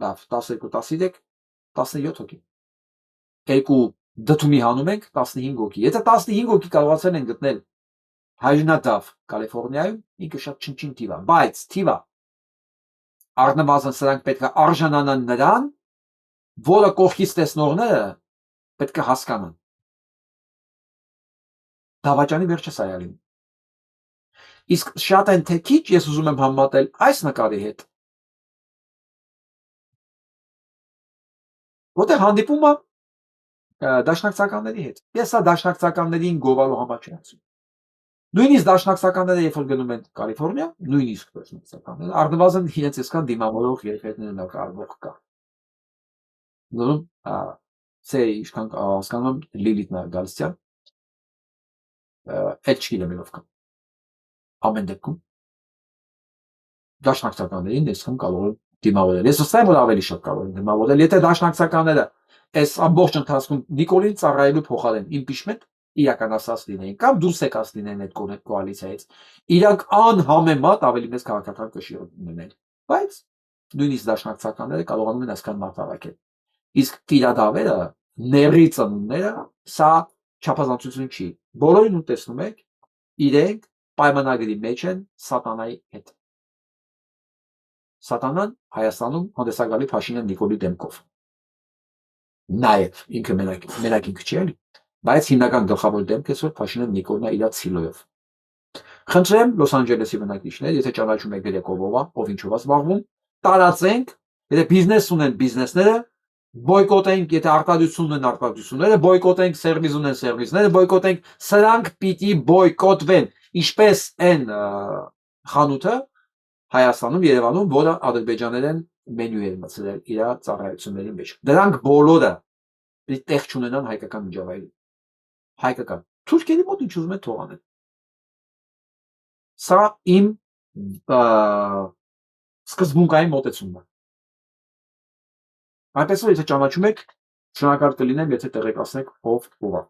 լավ, 12, 13, 17 հոգի։ Երկու դդումի հանում ենք 15 հոգի։ Եթե 15 հոգի կարողացել են գտնել հայրենադավ Կալիֆոռնիայում, ինքը շատ չնչին թիվ է, բայց թիվ է։ Առնվազն սրանք պետք է արժանանան նրան, որը կողքից տեսնողները պետք է հասկանան։ Դավաճանի վերջը սա է լինում։ Իսկ շատ են թե քիչ, ես ուզում եմ համեմատել այս նկարի հետ, որտեղ հանդիպում է դաշնակցականների հետ։ Ես սա դաշնակցականներին գովալու համար չեմ ասում։ Նույնիսկ դաշնակցականները երբ որ գնում են Կալիֆոռնիա, նույնիսկ դաշնակցականները առնվազն իրենց այսքան դիմավորող երեխեքներն ակարվող կա։ Նույն սե իշքան հասկանում Լիլիթն է գալստյան այդ չգիտեմ ով կա։ Ամեն դեպքում դաշնակցականներին այսքան կարող են դիմավորել։ Ես վստահ եմ որ ավելի շատ կարող են դիմավորել, եթե դաշնակցականները այս ամբողջ ընթացքում Նիկոլին ծառայելու փոխարեն impeachment իրականացած լինեին կամ դուրս եկած լինեին այդ կոալիցիայից իրանք անհամեմատ ավելի մեծ քաղաքական կշիռ ունենեն բայց նույնիսկ դաշնակցականները կարողանում են այսքան մարտավարակել իսկ տիրադավերը ների ծնունները սա չափազանցություն չի բոլորին ու տեսնում եք իրենք պայմանագրի մեջ են սատանայի հետ սատանան Հայաստանում հանդեսագալի Փաշինյան Նիկոլի դեմքով նաև ինքը մենակ ինքը չի էլի բայց հիմնական գլխավոր դեմքը որ Փաշինյան Նիկոլն է իր ցիլոյով։ Խնդրեմ Լոս Անջելեսի բնակիչներ, եթե ճանաչում եք Գրեկովովա, ով ինչով է զբաղվում, տարածենք, եթե բիզնես ունեն բիզնեսները, բոյկոտենք, եթե արտադրություն ունեն արտադրությունները, բոյկոտենք սերվիս ունեն սերվիսները, բոյկոտենք, սրանք պիտի բոյկոտվեն, ինչպես այն խանութը Հայաստանում, Երևանում, որը ադրբեջաներեն մենյու էր մտցրել իր ծառայությունների մեջ։ Դրանք բոլորը պիտի տեղ չունենան հայկական միջավայրում։ Հայկական թուրքերի մոտ ինչ ուզում են թողանեն։ Սա իմ սկզբունքային մոտեցումն է։ Այնպես որ եթե ճանաչում եք, շնորհակալ կլինեմ, եթե տեղեկացնեք ով ով է։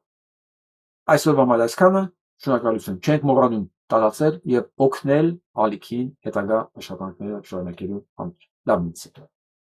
Այսօրվա համար այսքանը, շնորհակալություն։ Չենք մոռանում տարածել եւ օգնել ալիքին հետագա աշխատանքները շարունակելու համար։ Լավ միտք։